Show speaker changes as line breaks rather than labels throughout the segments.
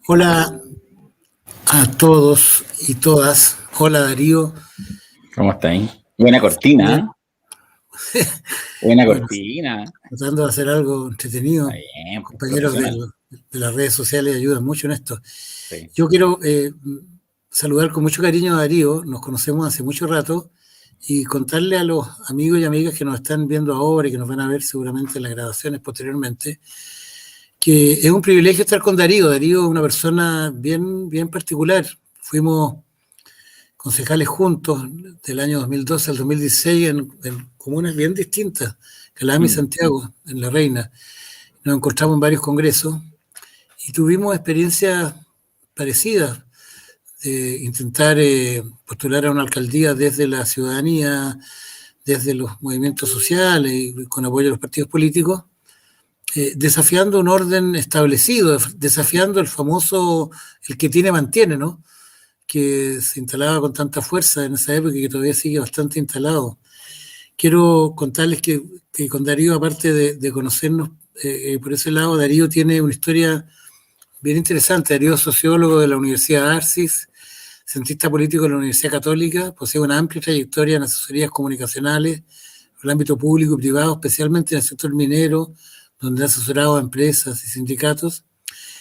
Hola a todos y todas. Hola Darío.
¿Cómo está ahí? Buena cortina, ¿eh? Buena
Bueno,
cortina.
tratando de hacer algo entretenido.
Está bien, pues,
Compañeros
profesional.
de las redes sociales ayudan mucho en esto.
Sí.
Yo quiero saludar con mucho cariño a Darío. Nos conocemos hace mucho rato y contarle a los amigos y amigas que nos están viendo ahora y que nos van a ver seguramente en las grabaciones posteriormente, que es un privilegio estar con Darío. Darío es una persona bien particular. Fuimos concejales juntos del año 2012 al 2016 en comunas bien distintas, Calama y Santiago, en La Reina. Nos encontramos en varios congresos y tuvimos experiencias parecidas de intentar postular a una alcaldía desde la ciudadanía, desde los movimientos sociales y con apoyo de los partidos políticos, desafiando un orden establecido, desafiando el famoso, el que tiene mantiene, ¿no? Que se instalaba con tanta fuerza en esa época y que todavía sigue bastante instalado. Quiero contarles que con Darío, aparte de conocernos por ese lado, Darío tiene una historia bien interesante. Darío es sociólogo de la Universidad de Arcis, cientista político de la Universidad Católica, posee una amplia trayectoria en asesorías comunicacionales, en el ámbito público y privado, especialmente en el sector minero, donde ha asesorado a empresas y sindicatos.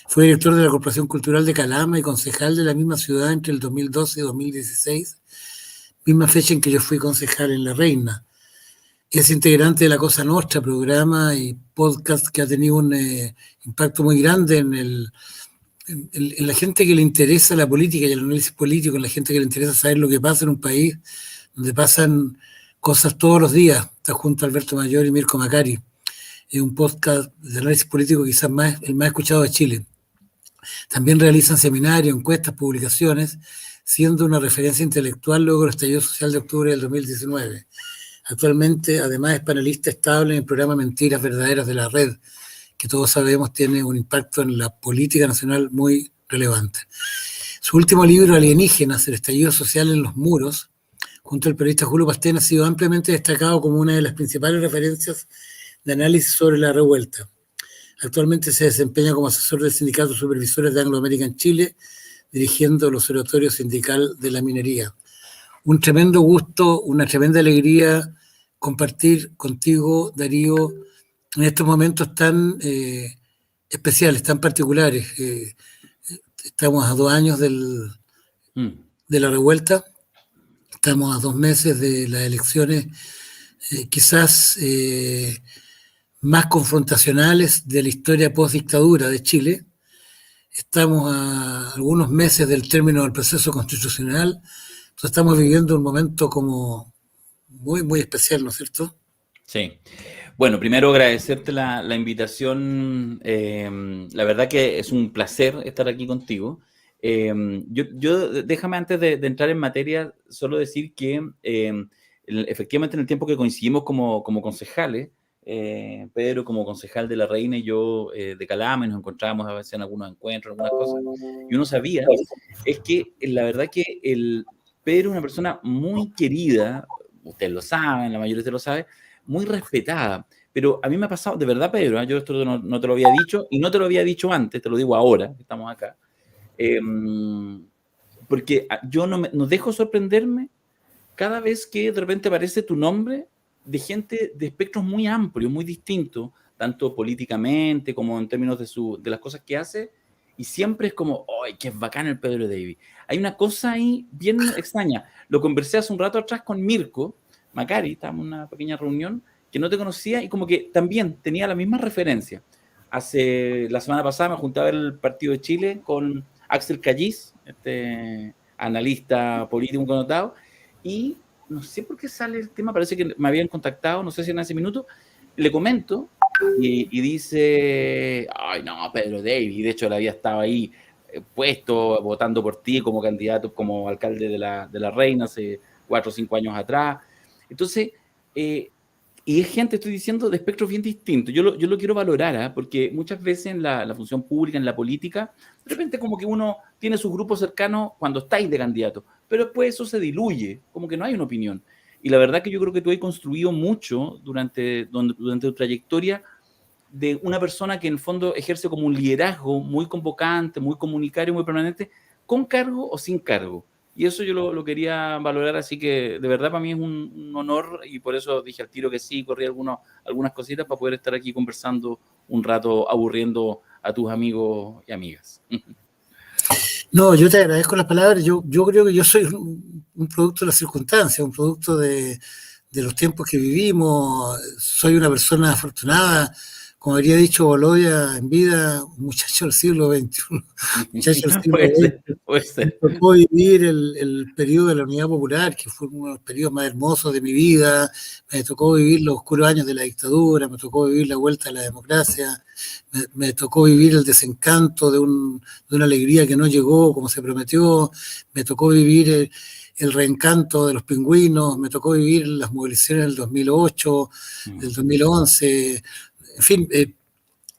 Fue director de la Corporación Cultural de Calama y concejal de la misma ciudad entre el 2012 y 2016, misma fecha en que yo fui concejal en La Reina. Es integrante de La Cosa Nostra, programa y podcast que ha tenido un impacto muy grande en la gente que le interesa la política y el análisis político, en la gente que le interesa saber lo que pasa en un país donde pasan cosas todos los días. Está junto a Alberto Mayor y Mirko Macari. Es un podcast de análisis político quizás el más escuchado de Chile. También realizan seminarios, encuestas, publicaciones, siendo una referencia intelectual luego del estallido social de octubre del 2019. Actualmente, además, es panelista estable en el programa Mentiras Verdaderas de la Red, que todos sabemos tiene un impacto en la política nacional muy relevante. Su último libro, Alienígenas, el estallido social en los muros, junto al periodista Julio Pastén, ha sido ampliamente destacado como una de las principales referencias de análisis sobre la revuelta. Actualmente se desempeña como asesor del Sindicato de Supervisores de Anglo American Chile, dirigiendo el Observatorio Sindical de la Minería. Un tremendo gusto, una tremenda alegría compartir contigo, Darío, en estos momentos tan especiales, tan particulares. Estamos a 2 años de la revuelta, estamos a 2 meses de las elecciones, quizás más confrontacionales de la historia post-dictadura de Chile. Estamos a algunos meses del término del proceso constitucional, entonces estamos viviendo un momento como muy especial, ¿no es cierto?
Sí. Bueno, primero agradecerte la invitación. La verdad que es un placer estar aquí contigo. Déjame antes de entrar en materia, solo decir que efectivamente en el tiempo que coincidimos como concejales, Pedro como concejal de La Reina y yo de Calama, y nos encontrábamos a veces en algunos encuentros, algunas cosas, y uno sabía, es que la verdad que Pedro es una persona muy querida, ustedes lo saben, la mayoría de ustedes lo saben, muy respetada. Pero a mí me ha pasado, de verdad, Pedro, yo esto no te lo había dicho, y no te lo había dicho antes, te lo digo ahora, que estamos acá, porque yo no dejo sorprenderme cada vez que de repente aparece tu nombre de gente de espectros muy amplios, muy distintos, tanto políticamente como en términos de las cosas que hace, y siempre es como, ¡ay, qué bacán el Pedro David! Hay una cosa ahí bien extraña. Lo conversé hace un rato atrás con Mirko Macari, estábamos en una pequeña reunión, que no te conocía y como que también tenía la misma referencia. La semana pasada me junté a ver el partido de Chile con Axel Callis, este analista político connotado, y no sé por qué sale el tema, parece que me habían contactado, no sé si en ese minuto, le comento y dice, ay no, Pedro David, y de hecho él había estado ahí puesto, votando por ti como candidato, como alcalde de la Reina hace 4 o 5 años atrás. Entonces, y es gente, estoy diciendo, de espectros bien distintos. Yo lo quiero valorar, ¿eh? Porque muchas veces en la función pública, en la política, de repente como que uno tiene sus grupos cercanos cuando estáis de candidato, pero después eso se diluye, como que no hay una opinión. Y la verdad que yo creo que tú has construido mucho durante tu trayectoria de una persona que en el fondo ejerce como un liderazgo muy convocante, muy comunitario, muy permanente, con cargo o sin cargo. Y eso yo lo quería valorar, así que de verdad para mí es un honor y por eso dije al tiro que sí, corrí algunas cositas para poder estar aquí conversando un rato, aburriendo a tus amigos y amigas.
No, yo te agradezco las palabras. Yo creo que yo soy un producto de las circunstancias, un producto de los tiempos que vivimos. Soy una persona afortunada, como habría dicho Bolodia en vida, un muchacho del siglo XXI, muchacho del siglo XX.
Puede
Me
ser.
tocó vivir el periodo de la Unidad Popular, que fue uno de los periodos más hermosos de mi vida. Me tocó vivir los oscuros años de la dictadura, me tocó vivir la vuelta a la democracia, me tocó vivir el desencanto de una alegría que no llegó como se prometió, me tocó vivir el reencanto de los pingüinos, me tocó vivir las movilizaciones del 2008, del 2011, en fin,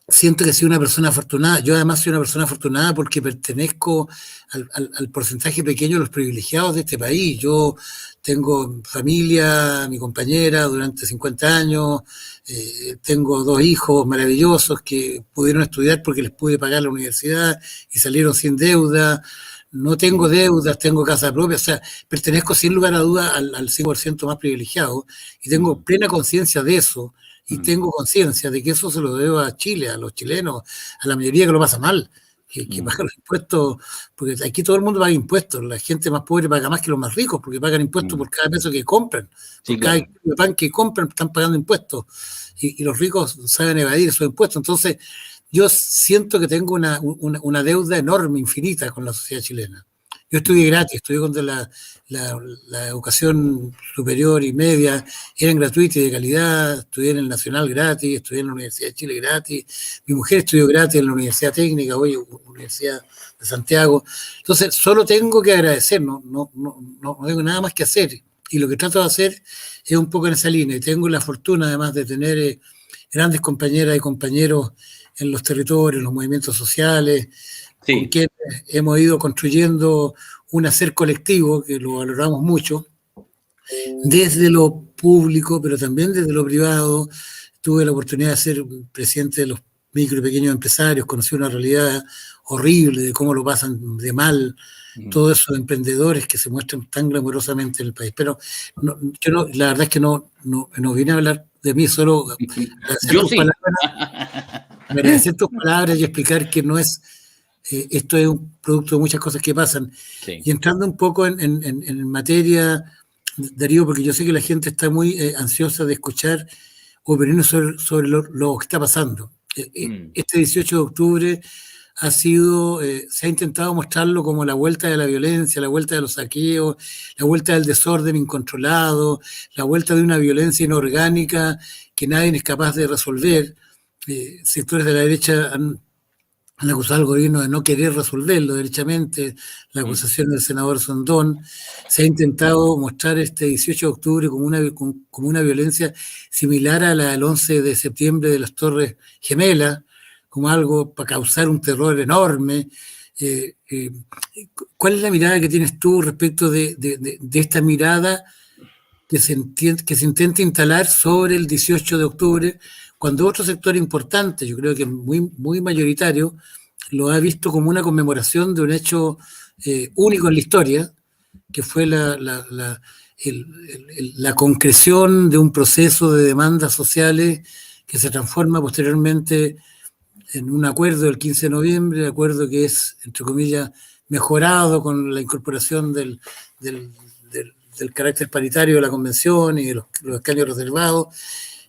siento que soy una persona afortunada. Yo además soy una persona afortunada porque pertenezco al porcentaje pequeño de los privilegiados de este país. Yo tengo familia, mi compañera durante 50 años, tengo 2 hijos maravillosos que pudieron estudiar porque les pude pagar la universidad y salieron sin deuda. No tengo deudas, tengo casa propia, o sea, pertenezco sin lugar a dudas al 5% más privilegiado y tengo plena conciencia de eso y tengo conciencia de que eso se lo debo a Chile, a los chilenos, a la mayoría que lo pasa mal, que pagan los impuestos, porque aquí todo el mundo paga impuestos, la gente más pobre paga más que los más ricos, porque pagan impuestos por cada peso que compran, por cada kilo de pan que compran están pagando impuestos, y los ricos saben evadir esos impuestos. Entonces yo siento que tengo una deuda enorme, infinita con la sociedad chilena. Yo estudié gratis, estudié cuando la educación superior y media eran gratuitas y de calidad, estudié en el Nacional gratis, estudié en la Universidad de Chile gratis, mi mujer estudió gratis en la Universidad Técnica, hoy Universidad de Santiago. Entonces, solo tengo que agradecer, no tengo nada más que hacer. Y lo que trato de hacer es un poco en esa línea. Y tengo la fortuna, además, de tener grandes compañeras y compañeros en los territorios, en los movimientos sociales, con quienes hemos ido construyendo un hacer colectivo que lo valoramos mucho, desde lo público, pero también desde lo privado. Tuve la oportunidad de ser presidente de los micro y pequeños empresarios, conocí una realidad horrible de cómo lo pasan de mal todos esos emprendedores que se muestran tan glamurosamente en el país. Pero la verdad es que no vine a hablar de mí, solo agradecer tus palabras y explicar que no es esto es un producto de muchas cosas que pasan. Y entrando un poco en materia, Darío, porque yo sé que la gente está muy ansiosa de escuchar opiniones sobre lo que está pasando. Este 18 de octubre se ha intentado mostrarlo como la vuelta de la violencia, la vuelta de los saqueos, la vuelta del desorden incontrolado, la vuelta de una violencia inorgánica que nadie es capaz de resolver. Sectores de la derecha han acusado al gobierno de no querer resolverlo derechamente, la acusación del senador Sondón. Se ha intentado mostrar este 18 de octubre como una violencia similar a la del 11 de septiembre de las Torres Gemelas, como algo para causar un terror enorme. ¿Cuál es la mirada que tienes tú respecto de esta mirada que se intenta instalar sobre el 18 de octubre, cuando otro sector importante, yo creo que muy, muy mayoritario, lo ha visto como una conmemoración de un hecho único en la historia, que fue la concreción de un proceso de demandas sociales que se transforma posteriormente en un acuerdo del 15 de noviembre, acuerdo que es, entre comillas, mejorado con la incorporación del carácter paritario de la convención y de los escaños reservados,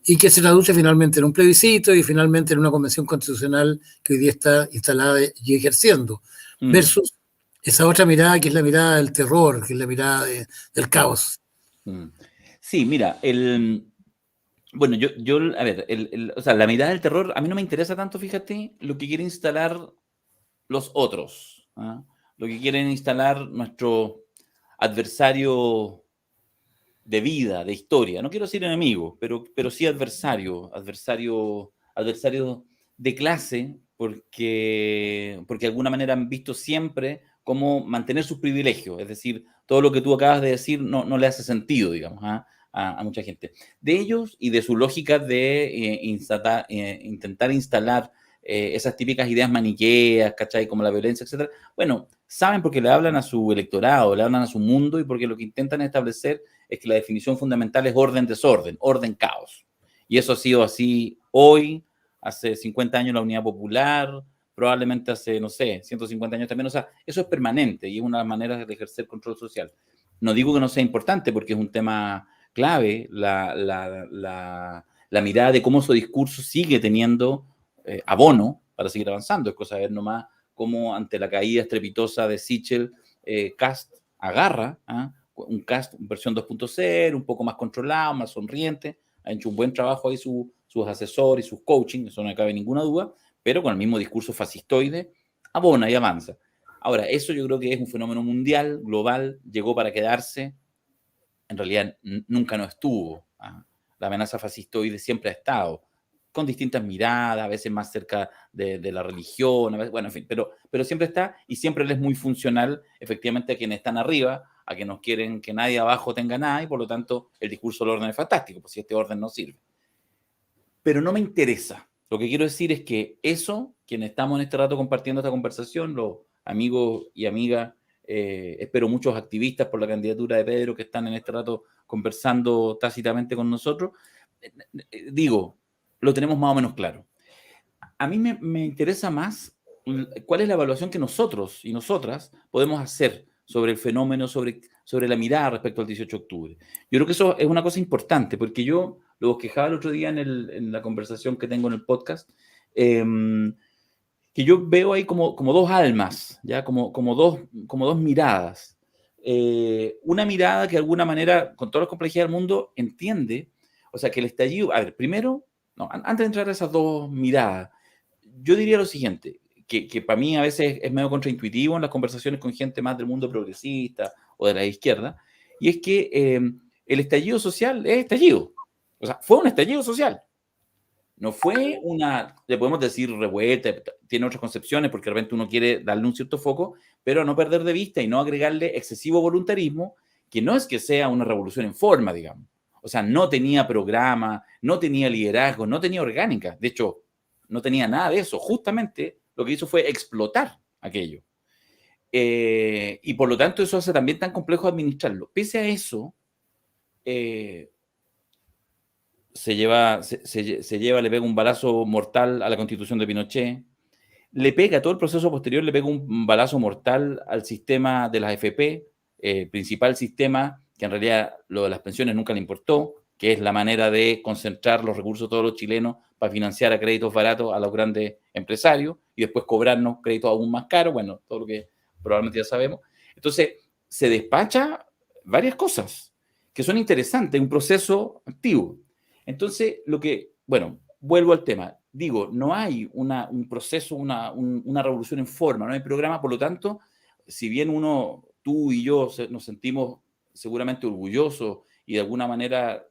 y que se traduce finalmente en un plebiscito y finalmente en una convención constitucional que hoy día está instalada y ejerciendo, versus esa otra mirada que es la mirada del terror, que es la mirada del caos.
Sí, mira, bueno, a ver, o sea, la mirada del terror a mí no me interesa tanto, fíjate, lo que quieren instalar los otros, ¿eh? Lo que quieren instalar nuestro adversario de vida, de historia. No quiero decir enemigo, pero sí adversario de clase, porque de alguna manera han visto siempre cómo mantener sus privilegios. Es decir, todo lo que tú acabas de decir no le hace sentido, digamos. a mucha gente. De ellos y de su lógica de intentar instalar esas típicas ideas maniqueas, ¿cachai? Como la violencia, etcétera. Bueno, saben porque le hablan a su electorado, le hablan a su mundo y porque lo que intentan establecer es que la definición fundamental es orden-desorden, orden-caos. Y eso ha sido así hoy, hace 50 años la Unidad Popular, probablemente hace, no sé, 150 años también. O sea, eso es permanente y es una manera de ejercer control social. No digo que no sea importante porque es un tema clave, la mirada de cómo su discurso sigue teniendo abono para seguir avanzando. Es cosa de ver nomás cómo ante la caída estrepitosa de Sichel, Kast agarra un Kast versión 2.0, un poco más controlado, más sonriente, ha hecho un buen trabajo ahí sus asesores y sus coaching, eso no me cabe ninguna duda, pero con el mismo discurso fascistoide, abona y avanza. Ahora, eso yo creo que es un fenómeno mundial, global, llegó para quedarse, en realidad nunca no estuvo. La amenaza fascistoide siempre ha estado, con distintas miradas, a veces más cerca de la religión, a veces, bueno, en fin, pero siempre está y siempre le es muy funcional efectivamente a quienes están arriba, a que no quieren que nadie abajo tenga nada y por lo tanto el discurso del orden es fantástico, pues si este orden no sirve. Pero no me interesa. Lo que quiero decir es que eso, quienes estamos en este rato compartiendo esta conversación, los amigos y amigas, espero muchos activistas por la candidatura de Pedro que están en este rato conversando tácitamente con nosotros, digo, lo tenemos más o menos claro. A mí me interesa más cuál es la evaluación que nosotros y nosotras podemos hacer sobre el fenómeno, sobre la mirada respecto al 18 de octubre. Yo creo que eso es una cosa importante, porque yo lo quejaba el otro día en la conversación que tengo en el podcast, que yo veo ahí como dos almas, ¿ya? Como dos miradas. Una mirada que de alguna manera, con todas las complejidades del mundo, entiende, o sea, que el estallido... A ver, primero, no, antes de entrar a esas dos miradas, yo diría lo siguiente, que para mí a veces es medio contraintuitivo en las conversaciones con gente más del mundo progresista o de la izquierda, y es que el estallido social es estallido. O sea, fue un estallido social. No fue una, le podemos decir revuelta, tiene otras concepciones porque de repente uno quiere darle un cierto foco, pero no perder de vista y no agregarle excesivo voluntarismo, que no es que sea una revolución en forma, digamos. O sea, no tenía programa, no tenía liderazgo, no tenía orgánica. De hecho, no tenía nada de eso. Justamente lo que hizo fue explotar aquello. Y por lo tanto eso hace también tan complejo administrarlo. Pese a eso, se lleva, le pega un balazo mortal a la Constitución de Pinochet, le pega, todo el proceso posterior le pega un balazo mortal al sistema de las AFP, principal sistema que en realidad lo de las pensiones nunca le importó, que es la manera de concentrar los recursos de todos los chilenos para financiar a créditos baratos a los grandes empresarios y después cobrarnos créditos aún más caros, bueno, todo lo que probablemente ya sabemos. Entonces, se despacha varias cosas que son interesantes, un proceso activo. Entonces, bueno, vuelvo al tema. Digo, no hay un proceso, una revolución en forma, no hay programa, por lo tanto, si bien tú y yo nos sentimos seguramente orgullosos y de alguna manera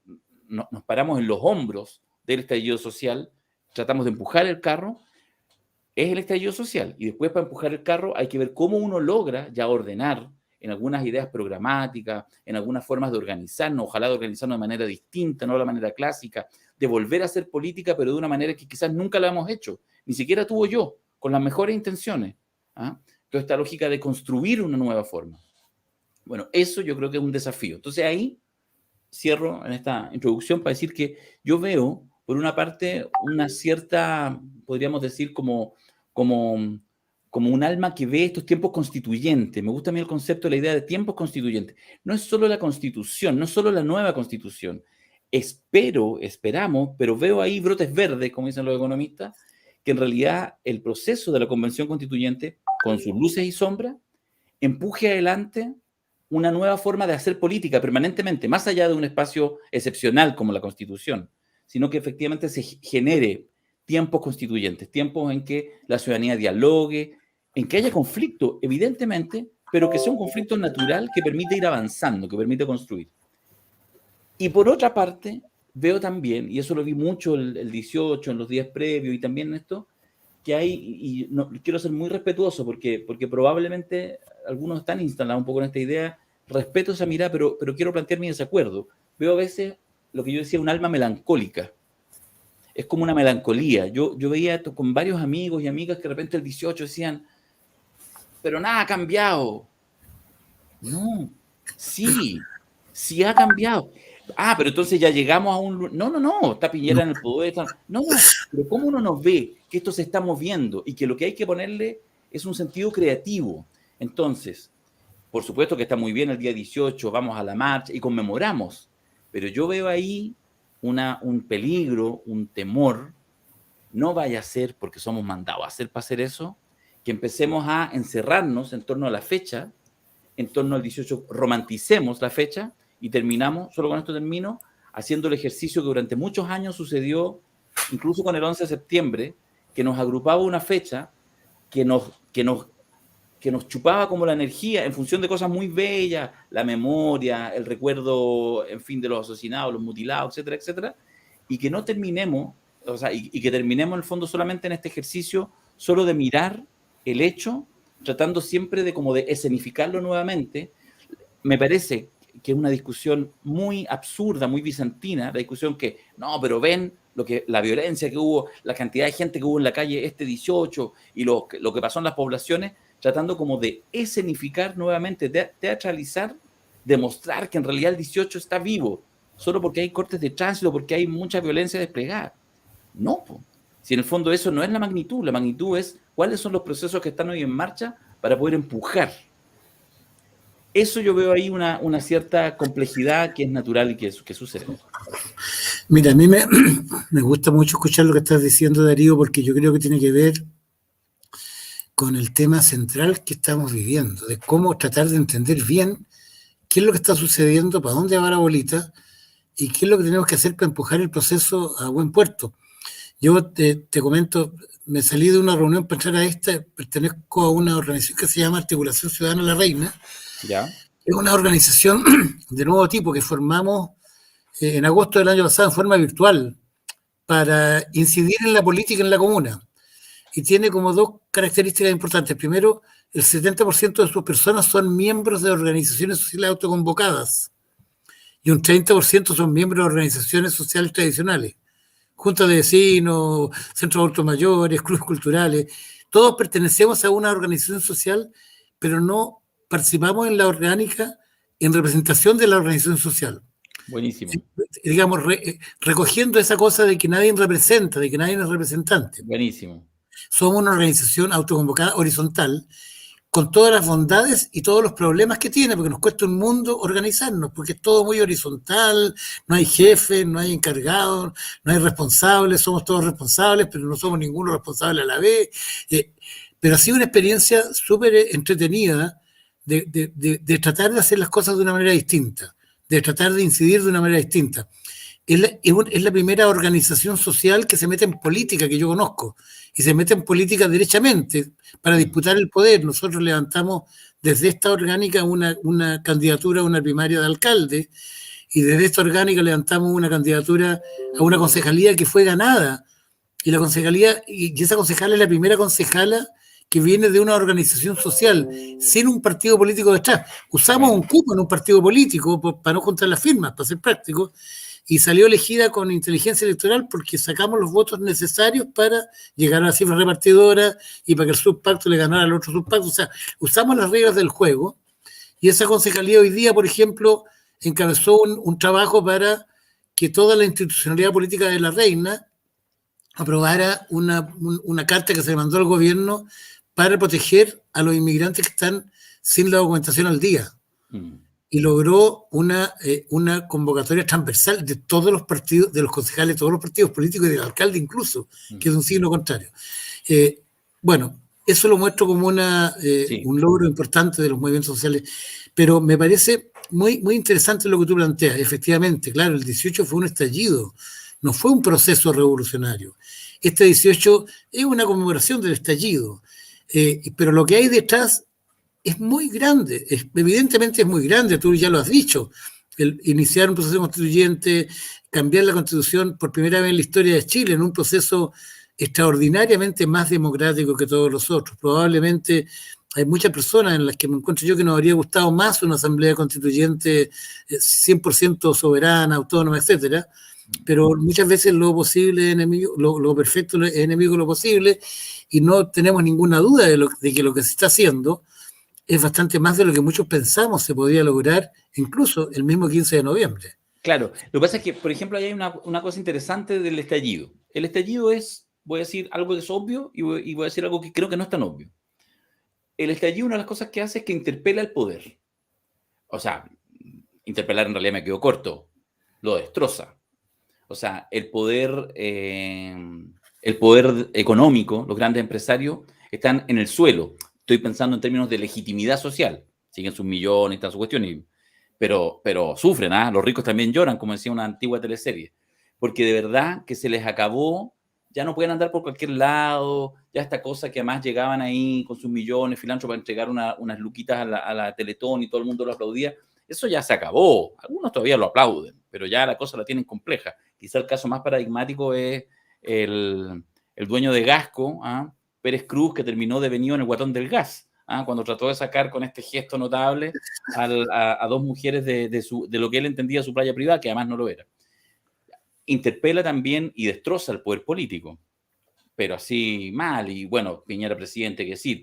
nos paramos en los hombros del estallido social, tratamos de empujar el carro, es el estallido social. Y después para empujar el carro hay que ver cómo uno logra ya ordenar en algunas ideas programáticas, en algunas formas de organizarnos, ojalá de organizarnos de manera distinta, no de la manera clásica, de volver a hacer política, pero de una manera que quizás nunca la hemos hecho, ni siquiera tuvo yo, con las mejores intenciones. Toda esta lógica de construir una nueva forma. Bueno, eso yo creo que es un desafío. Entonces ahí cierro en esta introducción para decir que yo veo, por una parte, una cierta, podríamos decir, como un alma que ve estos tiempos constituyentes. Me gusta a mí el concepto, la idea de tiempos constituyentes. No es solo la Constitución, no es solo la nueva Constitución. Esperamos, pero veo ahí brotes verdes, como dicen los economistas, que en realidad el proceso de la Convención Constituyente, con sus luces y sombras, empuje adelante una nueva forma de hacer política permanentemente, más allá de un espacio excepcional como la Constitución, sino que efectivamente se genere tiempos constituyentes, tiempos en que la ciudadanía dialogue, en que haya conflicto, evidentemente, pero que sea un conflicto natural que permite ir avanzando, que permite construir. Y por otra parte, veo también, y eso lo vi mucho el 18, en los días previos y también en esto, que hay, y no, quiero ser muy respetuoso porque probablemente algunos están instalados un poco en esta idea, respeto esa mirada, pero quiero plantear mi desacuerdo. veo a veces lo que yo decía, un alma melancólica. Es como una melancolía. Yo veía esto con varios amigos y amigas que de repente el 18 decían, pero nada ha cambiado. No, sí, sí ha cambiado. Ah, pero entonces ya llegamos a un... No, está Piñera en el poder. No, pero ¿cómo uno nos ve que esto se está moviendo y que lo que hay que ponerle es un sentido creativo? Entonces, por supuesto que está muy bien el día 18, vamos a la marcha y conmemoramos, pero yo veo ahí un peligro, un temor, no vaya a ser, porque somos mandados a hacer para hacer eso, que empecemos a encerrarnos en torno a la fecha, en torno al 18, romanticemos la fecha y terminamos, solo con esto termino, haciendo el ejercicio que durante muchos años sucedió, incluso con el 11 de septiembre, que nos agrupaba una fecha que nos chupaba como la energía en función de cosas muy bellas, la memoria, el recuerdo, en fin, de los asesinados, los mutilados, etcétera, etcétera, y que no terminemos, o sea, y que terminemos en el fondo solamente en este ejercicio, solo de mirar el hecho, tratando siempre de como de escenificarlo nuevamente. Me parece que es una discusión muy absurda, muy bizantina, la discusión que, no, pero ven la violencia que hubo, la cantidad de gente que hubo en la calle este 18 y lo que pasó en las poblaciones, tratando como de escenificar nuevamente, de teatralizar, demostrar que en realidad el 18 está vivo, solo porque hay cortes de tránsito, porque hay mucha violencia desplegada. No, po. Si en el fondo eso no es la magnitud es cuáles son los procesos que están hoy en marcha para poder empujar. Eso yo veo ahí una cierta complejidad que es natural y que sucede.
Mira, a mí me gusta mucho escuchar lo que estás diciendo, Darío, porque yo creo que tiene que ver con el tema central que estamos viviendo, de cómo tratar de entender bien qué es lo que está sucediendo, para dónde va la bolita y qué es lo que tenemos que hacer para empujar el proceso a buen puerto. Yo te comento, me salí de una reunión para entrar a esta, pertenezco a una organización que se llama Articulación Ciudadana La Reina.
¿Ya?
Es una organización de nuevo tipo que formamos en agosto del año pasado en forma virtual para incidir en la política en la comuna. Y tiene como dos características importantes. Primero, el 70% de sus personas son miembros de organizaciones sociales autoconvocadas y un 30% son miembros de organizaciones sociales tradicionales, juntas de vecinos, centros de adultos mayores, clubes culturales. Todos pertenecemos a una organización social, pero no participamos en la orgánica en representación de la organización social.
Buenísimo.
Digamos, recogiendo esa cosa de que nadie representa, de que nadie es representante.
Buenísimo.
Somos una organización autoconvocada horizontal, con todas las bondades y todos los problemas que tiene, porque nos cuesta un mundo organizarnos, porque es todo muy horizontal, no hay jefes, no hay encargados, no hay responsables, somos todos responsables, pero no somos ninguno responsable a la vez. Pero ha sido una experiencia súper entretenida de tratar de hacer las cosas de una manera distinta, de tratar de incidir de una manera distinta. Es la primera organización social que se mete en política que yo conozco, y se mete en política derechamente para disputar el poder. Nosotros levantamos desde esta orgánica una candidatura a una primaria de alcalde, y desde esta orgánica levantamos una candidatura a una concejalía que fue ganada, y la concejalía, y esa concejala es la primera concejala que viene de una organización social, sin un partido político detrás. Usamos un cupo en un partido político para no juntar las firmas, para ser práctico, y salió elegida con inteligencia electoral porque sacamos los votos necesarios para llegar a la cifra repartidora y para que el subpacto le ganara al otro subpacto. O sea, usamos las reglas del juego, y esa concejalía hoy día, por ejemplo, encabezó un trabajo para que toda la institucionalidad política de La Reina aprobara una carta que se le mandó al gobierno para proteger a los inmigrantes que están sin la documentación al día. Y logró una convocatoria transversal de todos los partidos, de los concejales de todos los partidos políticos y del alcalde incluso, que es un signo contrario. Bueno, eso lo muestro como un logro importante de los movimientos sociales, pero me parece muy, muy interesante lo que tú planteas. Efectivamente, claro, el 18 fue un estallido, no fue un proceso revolucionario. Este 18 es una conmemoración del estallido, pero lo que hay detrás es muy grande, evidentemente es muy grande, tú ya lo has dicho, iniciar un proceso constituyente, cambiar la Constitución por primera vez en la historia de Chile, en un proceso extraordinariamente más democrático que todos los otros. Probablemente hay muchas personas en las que me encuentro yo que nos habría gustado más una asamblea constituyente 100% soberana, autónoma, etcétera, pero muchas veces lo posible es enemigo, lo perfecto es enemigo de lo posible, y no tenemos ninguna duda de que lo que se está haciendo es bastante más de lo que muchos pensamos se podría lograr, incluso el mismo 15 de noviembre.
Claro, lo que pasa es que, por ejemplo, hay una cosa interesante del estallido. El estallido es, voy a decir algo que es obvio y voy a decir algo que creo que no es tan obvio. El estallido, una de las cosas que hace es que interpela el poder. O sea, interpelar en realidad me quedó corto, lo destroza. O sea, el poder económico, los grandes empresarios, están en el suelo. Estoy pensando en términos de legitimidad social. Siguen sus millones y todas sus cuestiones, pero sufren, ¿ah? Los ricos también lloran, como decía una antigua teleserie. Porque de verdad que se les acabó, ya no pueden andar por cualquier lado, ya esta cosa que además llegaban ahí con sus millones, filántropos, para entregar unas luquitas a la Teletón y todo el mundo lo aplaudía. Eso ya se acabó. Algunos todavía lo aplauden, pero ya la cosa la tienen compleja. Quizá el caso más paradigmático es el dueño de Gasco, ¿ah? Pérez Cruz, que terminó devenido en el Guatón del Gas, ¿ah? Cuando trató de sacar con este gesto notable a dos mujeres de lo que él entendía su playa privada, que además no lo era. Interpela también y destroza el poder político, pero así mal. Y bueno, Piñera presidente, que sí,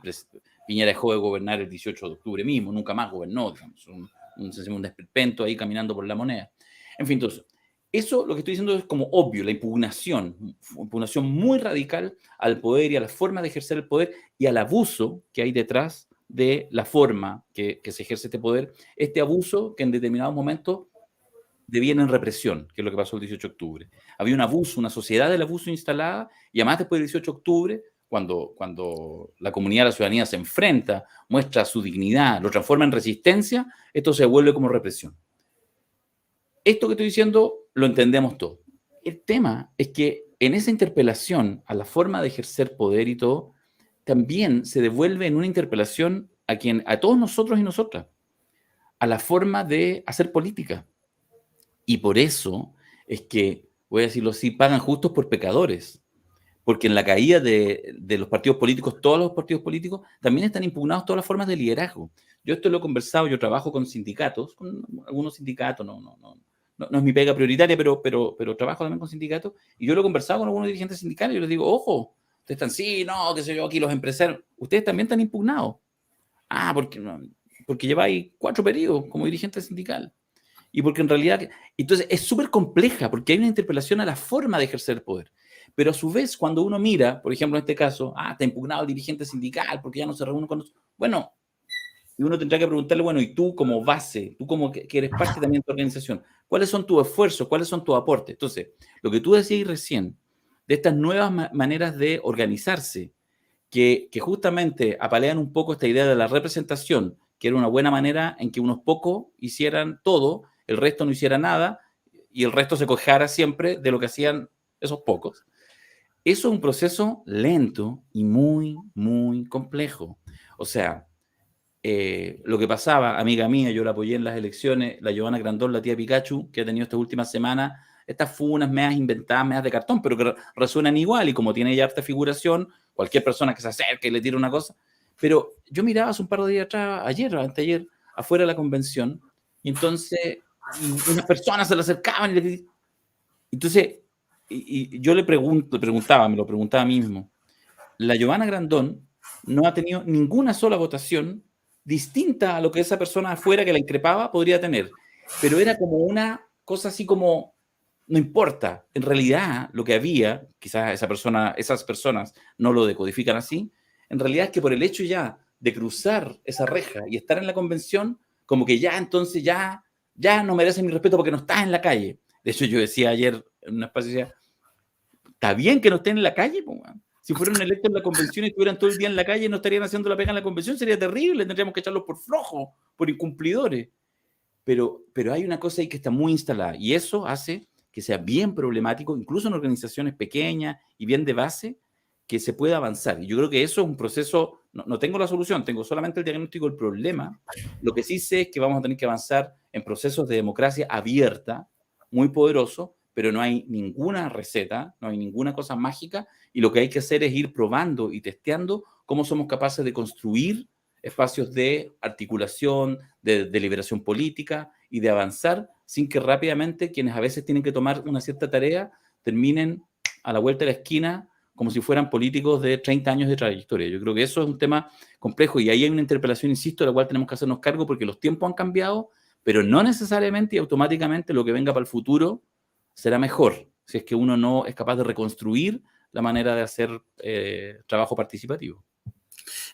Piñera dejó de gobernar el 18 de octubre mismo, nunca más gobernó, digamos, un desperpento ahí caminando por la moneda. En fin, entonces, eso lo que estoy diciendo es como obvio, la impugnación muy radical al poder y a la forma de ejercer el poder y al abuso que hay detrás de la forma que se ejerce este poder, este abuso que en determinados momentos deviene en represión, que es lo que pasó el 18 de octubre. Había un abuso, una sociedad del abuso instalada, y además después del 18 de octubre, cuando la comunidad, la ciudadanía se enfrenta, muestra su dignidad, lo transforma en resistencia, esto se vuelve como represión. Esto que estoy diciendo lo entendemos todos. El tema es que en esa interpelación a la forma de ejercer poder y todo, también se devuelve en una interpelación a todos nosotros y nosotras, a la forma de hacer política. Y por eso es que, voy a decirlo así, pagan justos por pecadores. Porque en la caída de los partidos políticos, todos los partidos políticos, también están impugnados todas las formas de liderazgo. Yo esto lo he conversado, yo trabajo con sindicatos, con algunos sindicatos, no es mi pega prioritaria, pero trabajo también con sindicatos, y yo lo he conversado con algunos dirigentes sindicales y yo les digo, ojo, ustedes están, sí, no, qué sé yo, aquí los empresarios, ustedes también están impugnados. Ah, porque lleváis 4 periodos como dirigente sindical. Y porque en realidad, entonces es súper compleja, porque hay una interpelación a la forma de ejercer el poder. Pero a su vez, cuando uno mira, por ejemplo, en este caso, está impugnado el dirigente sindical porque ya no se reúne con nosotros. Bueno, y uno tendrá que preguntarle, bueno, y tú como base, tú como que eres parte también de tu organización, ¿cuáles son tus esfuerzos? ¿Cuáles son tus aportes? Entonces, lo que tú decías recién, de estas nuevas maneras de organizarse, que justamente apalean un poco esta idea de la representación, que era una buena manera en que unos pocos hicieran todo, el resto no hiciera nada, y el resto se quejara siempre de lo que hacían esos pocos. Eso es un proceso lento y muy, muy complejo. O sea, lo que pasaba, amiga mía, yo la apoyé en las elecciones, la Giovanna Grandón, la tía Pikachu, que ha tenido estas últimas semanas, estas funas medias inventadas, medias de cartón, pero que resuenan igual, y como tiene ya harta figuración, cualquier persona que se acerque y le tire una cosa. Pero yo miraba hace un par de días atrás, ayer o anteayer, afuera de la convención, y entonces unas personas se le acercaban y le... Entonces, y yo me lo preguntaba a mí mismo, la Giovanna Grandón no ha tenido ninguna sola votación distinta a lo que esa persona afuera que la increpaba podría tener, pero era como una cosa así como, no importa, en realidad lo que había, quizás esas personas no lo decodifican así, en realidad es que por el hecho ya de cruzar esa reja y estar en la convención, como que ya entonces ya no merece mi respeto porque no estás en la calle. De hecho, yo decía ayer en un espacio, decía, está bien que no estén en la calle, pues, si fueran electos en la convención y estuvieran todo el día en la calle, no estarían haciendo la pega en la convención, sería terrible, tendríamos que echarlos por flojos, por incumplidores. Pero hay una cosa ahí que está muy instalada, y eso hace que sea bien problemático, incluso en organizaciones pequeñas y bien de base, que se pueda avanzar. Y yo creo que eso es un proceso, no tengo la solución, tengo solamente el diagnóstico del problema. Lo que sí sé es que vamos a tener que avanzar en procesos de democracia abierta, muy poderoso, pero no hay ninguna receta, no hay ninguna cosa mágica, y lo que hay que hacer es ir probando y testeando cómo somos capaces de construir espacios de articulación, de deliberación política y de avanzar sin que rápidamente quienes a veces tienen que tomar una cierta tarea terminen a la vuelta de la esquina como si fueran políticos de 30 años de trayectoria. Yo creo que eso es un tema complejo y ahí hay una interpelación, insisto, de la cual tenemos que hacernos cargo porque los tiempos han cambiado, pero no necesariamente y automáticamente lo que venga para el futuro será mejor, si es que uno no es capaz de reconstruir la manera de hacer trabajo participativo.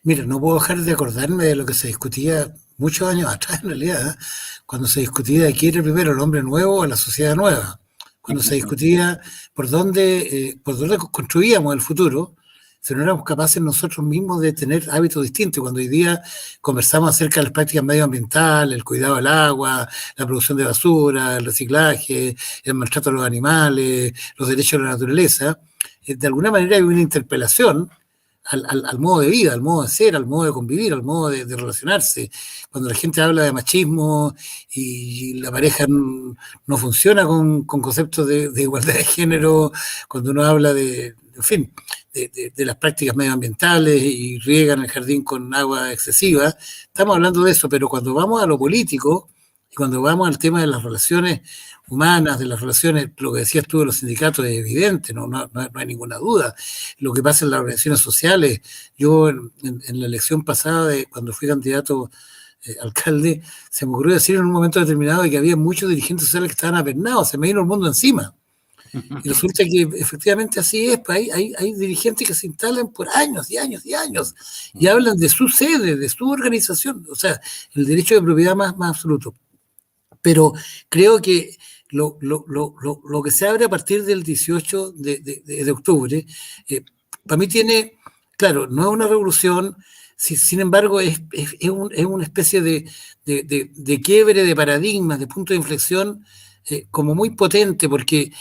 Mira, no puedo dejar de acordarme de lo que se discutía muchos años atrás, en realidad, cuando se discutía de quién era primero, el hombre nuevo o la sociedad nueva. Cuando se discutía por dónde construíamos el futuro, si no éramos capaces nosotros mismos de tener hábitos distintos. Cuando hoy día conversamos acerca de las prácticas medioambientales, el cuidado del agua, la producción de basura, el reciclaje, el maltrato a los animales, los derechos de la naturaleza, de alguna manera hay una interpelación al modo de vida, al modo de ser, al modo de convivir, al modo de relacionarse. Cuando la gente habla de machismo y la pareja no funciona con conceptos de igualdad de género, cuando uno habla en fin, de las prácticas medioambientales y riegan el jardín con agua excesiva, estamos hablando de eso, pero cuando vamos a lo político y cuando vamos al tema de las relaciones humanas, de las relaciones, lo que decías tú de los sindicatos es evidente, no hay ninguna duda. Lo que pasa en las organizaciones sociales, yo en la elección pasada, cuando fui candidato alcalde, se me ocurrió decir en un momento determinado de que había muchos dirigentes sociales que estaban apernados, se me vino el mundo encima. Y resulta que efectivamente así es, pues hay dirigentes que se instalan por años y años y años y hablan de su sede, de su organización, o sea, el derecho de propiedad más absoluto. Pero creo que lo que se abre a partir del 18 de octubre, para mí tiene, claro, no es una revolución, sin embargo es una especie de quiebre de paradigmas, de punto de inflexión, como muy potente, porque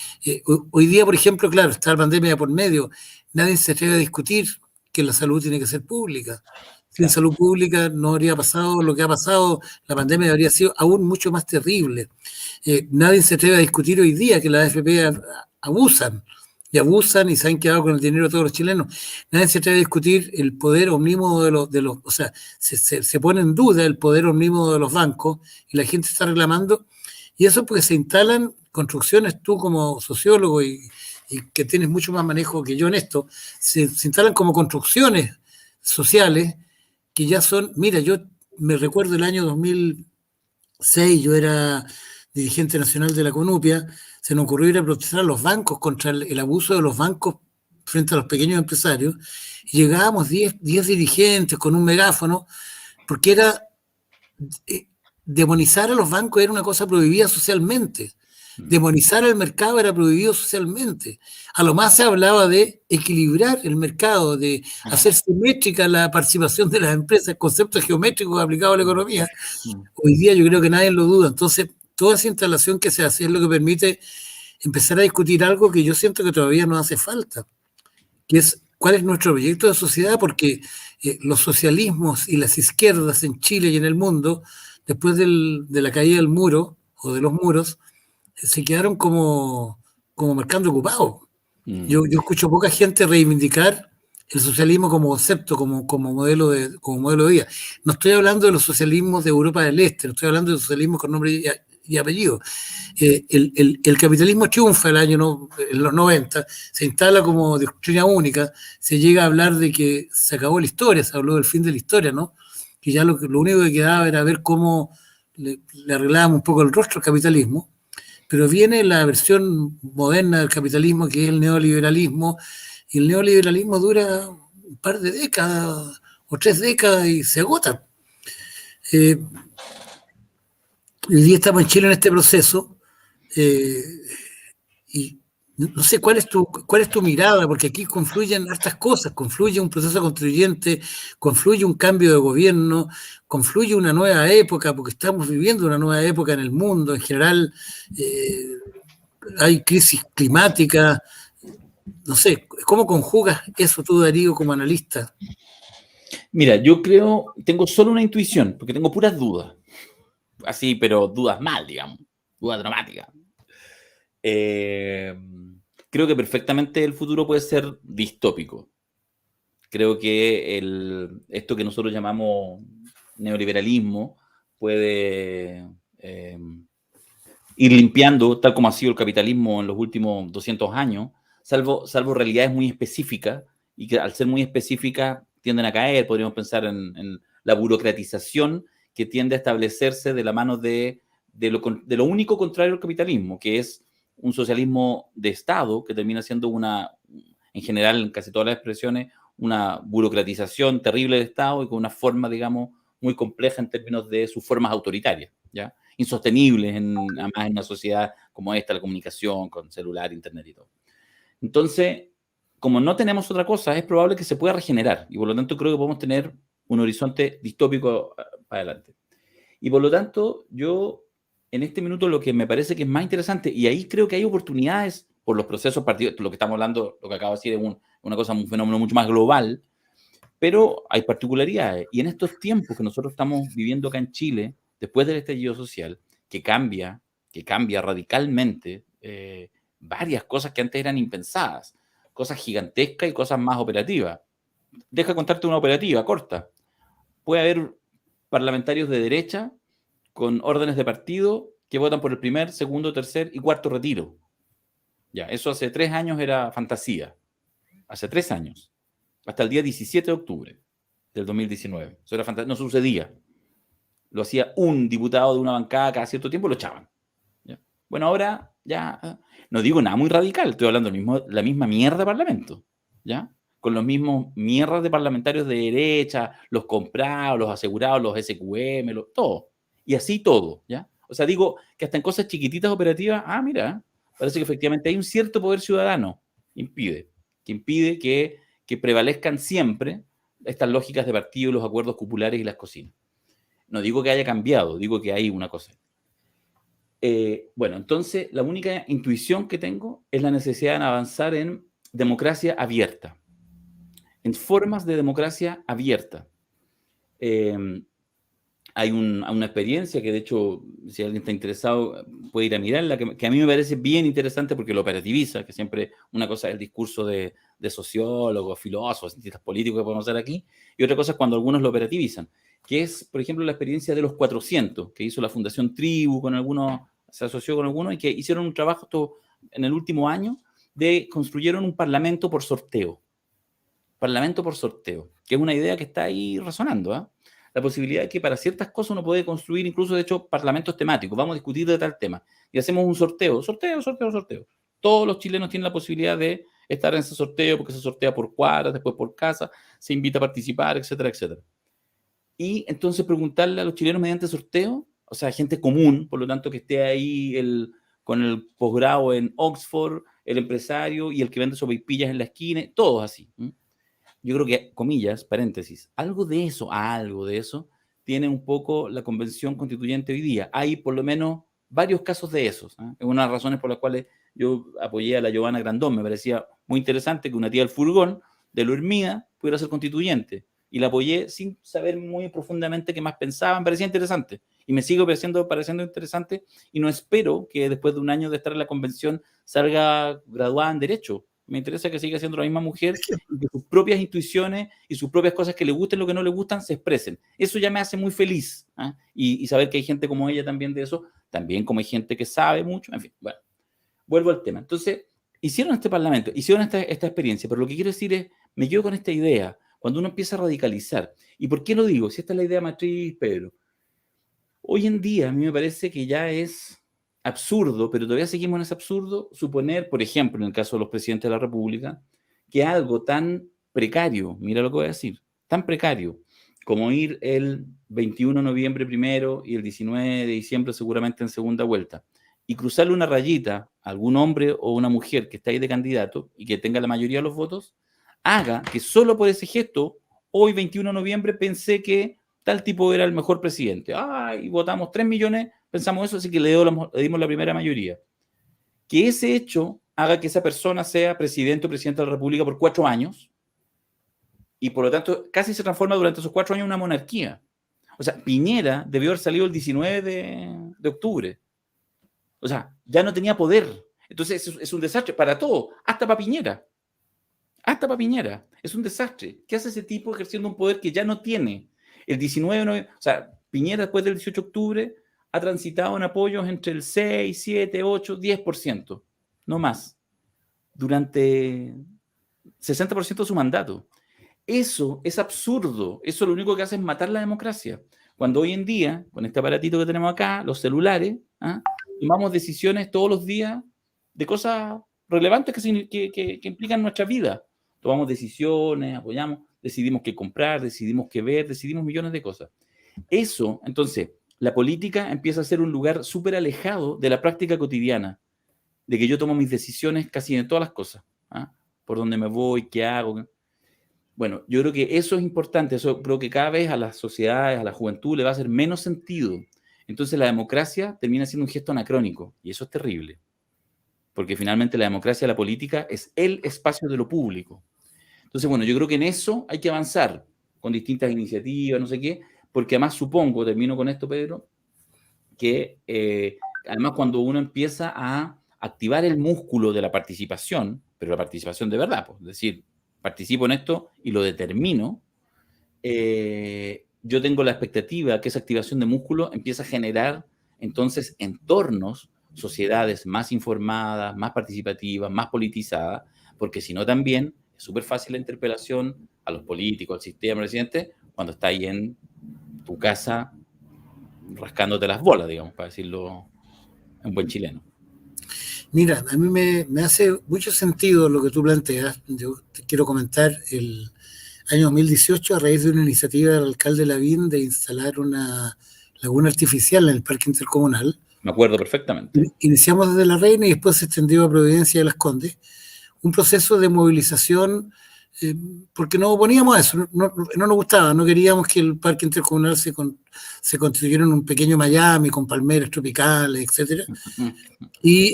hoy día, por ejemplo, claro, está la pandemia por medio, nadie se atreve a discutir que la salud tiene que ser pública. Sin salud pública no habría pasado lo que ha pasado, la pandemia habría sido aún mucho más terrible. Nadie se atreve a discutir hoy día que las AFP abusan y se han quedado con el dinero de todos los chilenos. Nadie se atreve a discutir el poder omnímodo o sea, se pone en duda el poder omnímodo de los bancos y la gente está reclamando. Y eso porque se instalan construcciones, tú como sociólogo y que tienes mucho más manejo que yo en esto, se instalan como construcciones sociales que ya son, mira, yo me recuerdo el año 2006, yo era dirigente nacional de la CONUPIA, se nos ocurrió ir a protestar a los bancos contra el abuso de los bancos frente a los pequeños empresarios, y llegábamos 10 dirigentes con un megáfono, porque era demonizar a los bancos era una cosa prohibida socialmente. Demonizar al mercado era prohibido socialmente. A lo más se hablaba de equilibrar el mercado, de hacer simétrica la participación de las empresas, conceptos geométricos aplicados a la economía. Hoy día yo creo que nadie lo duda. Entonces, toda esa instalación que se hace es lo que permite empezar a discutir algo que yo siento que todavía nos hace falta, que es cuál es nuestro proyecto de sociedad, porque los socialismos y las izquierdas en Chile y en el mundo, después de la caída del muro o de los muros, se quedaron como mercando ocupado. Yo escucho poca gente reivindicar el socialismo como concepto, como modelo de vida. No estoy hablando de los socialismos de Europa del Este, no estoy hablando de socialismo con nombre y apellido. El capitalismo triunfa en los 90, se instala como doctrina única, se llega a hablar de que se acabó la historia, se habló del fin de la historia, ¿no? Que ya lo único que quedaba era ver cómo le arreglábamos un poco el rostro al capitalismo. Pero viene la versión moderna del capitalismo, que es el neoliberalismo, y el neoliberalismo dura un par de décadas o 3 décadas y se agota. Hoy día estamos en Chile en este proceso, y no sé cuál es tu mirada, porque aquí confluyen hartas cosas, confluye un proceso constituyente, confluye un cambio de gobierno, confluye una nueva época, porque estamos viviendo una nueva época en el mundo en general, hay crisis climática, no sé, ¿cómo conjugas eso tú, Darío, como analista?
Mira, yo tengo solo una intuición, porque tengo puras dudas, así, pero dudas mal, digamos, dudas dramáticas. Creo que perfectamente el futuro puede ser distópico. Creo que esto que nosotros llamamos neoliberalismo puede ir limpiando, tal como ha sido el capitalismo en los últimos 200 años, salvo realidades muy específicas, y que al ser muy específicas tienden a caer. Podríamos pensar en la burocratización que tiende a establecerse de la mano de lo único contrario al capitalismo, que es un socialismo de Estado, que termina siendo en general, en casi todas las expresiones, una burocratización terrible del Estado y con una forma, digamos, muy compleja en términos de sus formas autoritarias, ¿ya? Insostenibles, además en una sociedad como esta, la comunicación con celular, internet y todo. Entonces, como no tenemos otra cosa, es probable que se pueda regenerar, y por lo tanto creo que podemos tener un horizonte distópico para adelante. Y por lo tanto, yo en este minuto lo que me parece que es más interesante, y ahí creo que hay oportunidades por los procesos partidos, lo que estamos hablando, lo que acabo de decir es una cosa, un fenómeno mucho más global, pero hay particularidades. Y en estos tiempos que nosotros estamos viviendo acá en Chile, después del estallido social, que cambia radicalmente varias cosas que antes eran impensadas, cosas gigantescas y cosas más operativas. Deja contarte una operativa corta. Puede haber parlamentarios de derecha con órdenes de partido que votan por el primer, segundo, tercer y cuarto retiro. Ya, eso hace 3 años era fantasía. Hace 3 años. Hasta el día 17 de octubre del 2019. Eso era fantasía, no sucedía. Lo hacía un diputado de una bancada cada cierto tiempo, lo echaban. ¿Ya? Bueno, ahora ya no digo nada muy radical, estoy hablando la misma mierda de parlamento, ¿ya? Con los mismos mierdas de parlamentarios de derecha, los comprados, los asegurados, los SQM, todo. Y así todo, ¿ya? O sea, digo que hasta en cosas chiquititas operativas, mira, parece que efectivamente hay un cierto poder ciudadano que impide que prevalezcan siempre estas lógicas de partido, los acuerdos cupulares y las cocinas. No digo que haya cambiado, digo que hay una cosa. Bueno, entonces la única intuición que tengo es la necesidad de avanzar en democracia abierta, en formas de democracia abierta. Hay una experiencia que, de hecho, si alguien está interesado, puede ir a mirarla, que a mí me parece bien interesante porque lo operativiza, que siempre una cosa es el discurso de sociólogos, filósofos, cientistas políticos que podemos hacer aquí, y otra cosa es cuando algunos lo operativizan, que es, por ejemplo, la experiencia de los 400, que hizo la Fundación Tribu con algunos, se asoció con algunos, y que hicieron un trabajo en el último año construyeron un parlamento por sorteo. Parlamento por sorteo, que es una idea que está ahí resonando, ¿eh? La posibilidad de que para ciertas cosas uno puede construir incluso, de hecho, parlamentos temáticos. Vamos a discutir de tal tema. Y hacemos un sorteo. Todos los chilenos tienen la posibilidad de estar en ese sorteo porque se sortea por cuadras, después por casa, se invita a participar, etcétera, etcétera. Y entonces preguntarle a los chilenos mediante sorteo, o sea, gente común, por lo tanto, que esté ahí con el posgrado en Oxford, el empresario y el que vende sopaipillas en la esquina, todos así. Yo creo que, comillas, paréntesis, algo de eso tiene un poco la Convención Constituyente hoy día. Hay por lo menos varios casos de esos. Es una de las razones por las cuales yo apoyé a la Giovanna Grandón. Me parecía muy interesante que una tía del furgón, de lo Hermida, pudiera ser constituyente. Y la apoyé sin saber muy profundamente qué más pensaba. Me parecía interesante. Y me sigue pareciendo interesante. Y no espero que después de un año de estar en la convención salga graduada en Derecho. Me interesa que siga siendo la misma mujer y que sus propias intuiciones y sus propias cosas que le gusten, lo que no le gustan, se expresen. Eso ya me hace muy feliz. Y saber que hay gente como ella también de eso, también como hay gente que sabe mucho. En fin, bueno, vuelvo al tema. Entonces, hicieron este parlamento, hicieron esta experiencia, pero lo que quiero decir es, me quedo con esta idea, cuando uno empieza a radicalizar. ¿Y por qué lo digo? Si esta es la idea matriz, Pedro. Hoy en día a mí me parece que ya es absurdo, pero todavía seguimos en ese absurdo, suponer, por ejemplo, en el caso de los presidentes de la República, que algo tan precario, mira lo que voy a decir, tan precario como ir el 21 de noviembre primero y el 19 de diciembre seguramente en segunda vuelta, y cruzarle una rayita a algún hombre o una mujer que está ahí de candidato y que tenga la mayoría de los votos, haga que solo por ese gesto, hoy 21 de noviembre pensé que tal tipo era el mejor presidente. Y votamos 3 millones, pensamos eso, así que le dimos la primera mayoría. Que ese hecho haga que esa persona sea presidente o presidenta de la República por 4 años y por lo tanto casi se transforma durante esos 4 años en una monarquía. O sea, Piñera debió haber salido el 19 de octubre. O sea, ya no tenía poder. Entonces es un desastre para todo, hasta para Piñera. Hasta para Piñera. Es un desastre. ¿Qué hace ese tipo ejerciendo un poder que ya no tiene? El 19 de noviembre, o sea, Piñera después del 18 de octubre ha transitado en apoyos entre el 6, 7, 8, 10%, no más, durante 60% de su mandato. Eso es absurdo. Eso lo único que hace es matar la democracia. Cuando hoy en día, con este aparatito que tenemos acá, los celulares, tomamos decisiones todos los días de cosas relevantes que implican nuestra vida. Tomamos decisiones, apoyamos, decidimos qué comprar, decidimos qué ver, decidimos millones de cosas. Eso, entonces, la política empieza a ser un lugar súper alejado de la práctica cotidiana, de que yo tomo mis decisiones casi en todas las cosas. Por dónde me voy, qué hago. Bueno, yo creo que eso es importante, eso creo que cada vez a las sociedades, a la juventud le va a hacer menos sentido. Entonces la democracia termina siendo un gesto anacrónico y eso es terrible, porque finalmente la democracia, la política es el espacio de lo público. Entonces, bueno, yo creo que en eso hay que avanzar con distintas iniciativas, no sé qué, porque además supongo, termino con esto, Pedro, que además cuando uno empieza a activar el músculo de la participación, pero la participación de verdad, pues, es decir, participo en esto y lo determino, yo tengo la expectativa que esa activación de músculo empieza a generar entonces entornos, sociedades más informadas, más participativas, más politizadas, porque si no también es súper fácil la interpelación a los políticos, al sistema, al presidente, cuando está ahí en tu casa rascándote las bolas, digamos, para decirlo en buen chileno.
Mira, a mí me hace mucho sentido lo que tú planteas. Yo te quiero comentar el año 2018, a raíz de una iniciativa del alcalde Lavín de instalar una laguna artificial en el Parque Intercomunal.
Me acuerdo perfectamente.
Iniciamos desde La Reina y después se extendió a Providencia de Las Condes. Un proceso de movilización, porque nos oponíamos a eso, no nos gustaba, no queríamos que el Parque Intercomunal se constituyera en un pequeño Miami con palmeras tropicales, etcétera. Y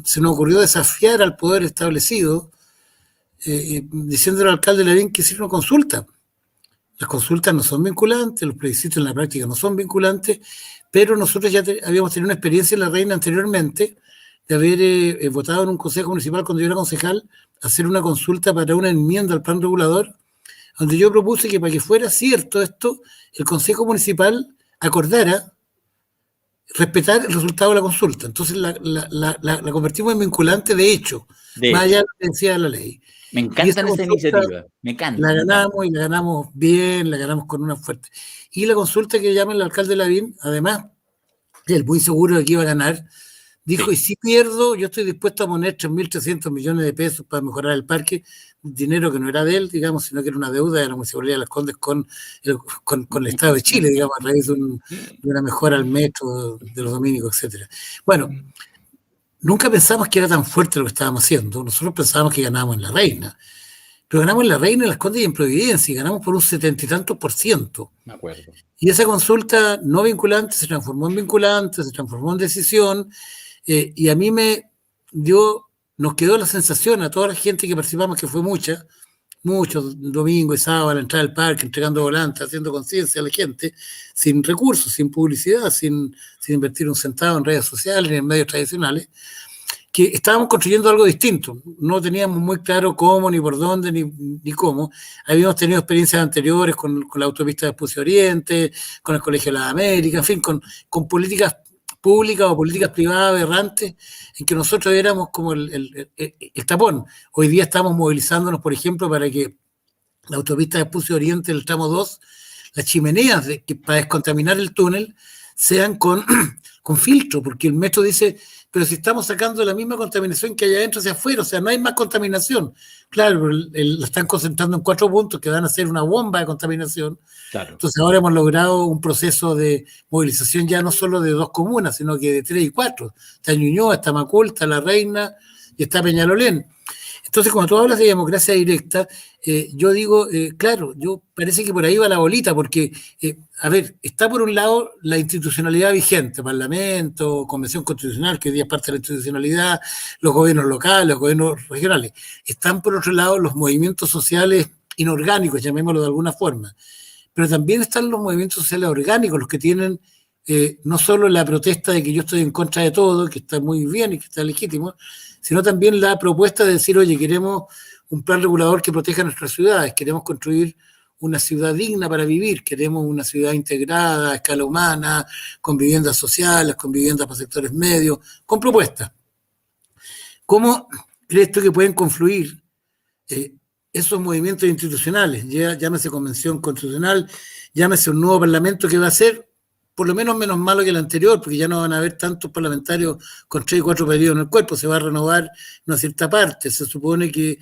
se nos ocurrió desafiar al poder establecido, diciéndole al alcalde Lavín que hiciera una consulta. Las consultas no son vinculantes, los plebiscitos en la práctica no son vinculantes, pero nosotros ya habíamos tenido una experiencia en La Reina anteriormente de haber votado en un consejo municipal cuando yo era concejal, hacer una consulta para una enmienda al plan regulador, donde yo propuse que para que fuera cierto esto, el consejo municipal acordara respetar el resultado de la consulta. Entonces la convertimos en vinculante de hecho, más allá de lo que decía la ley.
Me encantan esa iniciativa, me encanta.
La ganamos y la ganamos bien, la ganamos con una fuerte. Y la consulta que llama el alcalde Lavín, además, él muy seguro de que iba a ganar, dijo, sí. Y si pierdo, yo estoy dispuesto a poner 3.300 millones de pesos para mejorar el parque, dinero que no era de él, digamos, sino que era una deuda de la Municipalidad de Las Condes con el Estado de Chile, digamos, a raíz de una mejora al metro, de los dominicos, etcétera. Bueno, nunca pensamos que era tan fuerte lo que estábamos haciendo, nosotros pensábamos que ganábamos en La Reina, pero ganamos en La Reina, en Las Condes y en Providencia, y ganamos por un 70 y tantos %.
Me acuerdo.
Y esa consulta no vinculante se transformó en vinculante, se transformó en decisión, y a mí nos quedó la sensación a toda la gente que participamos, que fue muchos domingo y sábado a la entrada del parque, entregando volantes, haciendo conciencia a la gente, sin recursos, sin publicidad, sin invertir un centavo en redes sociales ni en medios tradicionales, que estábamos construyendo algo distinto. No teníamos muy claro cómo, ni por dónde, ni cómo. Habíamos tenido experiencias anteriores con la autopista de Espucio Oriente, con el Colegio de las Américas, en fin, con políticas públicas o políticas privadas errantes, en que nosotros éramos como el tapón. Hoy día estamos movilizándonos, por ejemplo, para que la autopista de Espucio Oriente, el tramo 2, las chimeneas para descontaminar el túnel sean con filtro, porque el metro dice, pero si estamos sacando la misma contaminación que hay adentro hacia afuera, o sea, no hay más contaminación. Claro, la están concentrando en 4 puntos que van a ser una bomba de contaminación.
Claro.
Entonces ahora hemos logrado un proceso de movilización ya no solo de 2 comunas, sino que de 3 y 4. Está Ñuñoa, está Macul, está La Reina y está Peñalolén. Entonces, cuando tú hablas de democracia directa, yo digo, claro, parece que por ahí va la bolita, porque, a ver, está por un lado la institucionalidad vigente, Parlamento, Convención Constitucional, que hoy día es parte de la institucionalidad, los gobiernos locales, los gobiernos regionales. Están por otro lado los movimientos sociales inorgánicos, llamémoslo de alguna forma. Pero también están los movimientos sociales orgánicos, los que tienen no solo la protesta de que yo estoy en contra de todo, que está muy bien y que está legítimo, sino también la propuesta de decir, oye, queremos un plan regulador que proteja nuestras ciudades, queremos construir una ciudad digna para vivir, queremos una ciudad integrada a escala humana, con viviendas sociales, con viviendas para sectores medios, con propuestas. ¿Cómo crees tú que pueden confluir esos movimientos institucionales? Llámese convención constitucional, llámese un nuevo parlamento que va a ser por lo menos malo que el anterior, porque ya no van a haber tantos parlamentarios con 3 y 4 periodos en el cuerpo, se va a renovar una cierta parte. Se supone que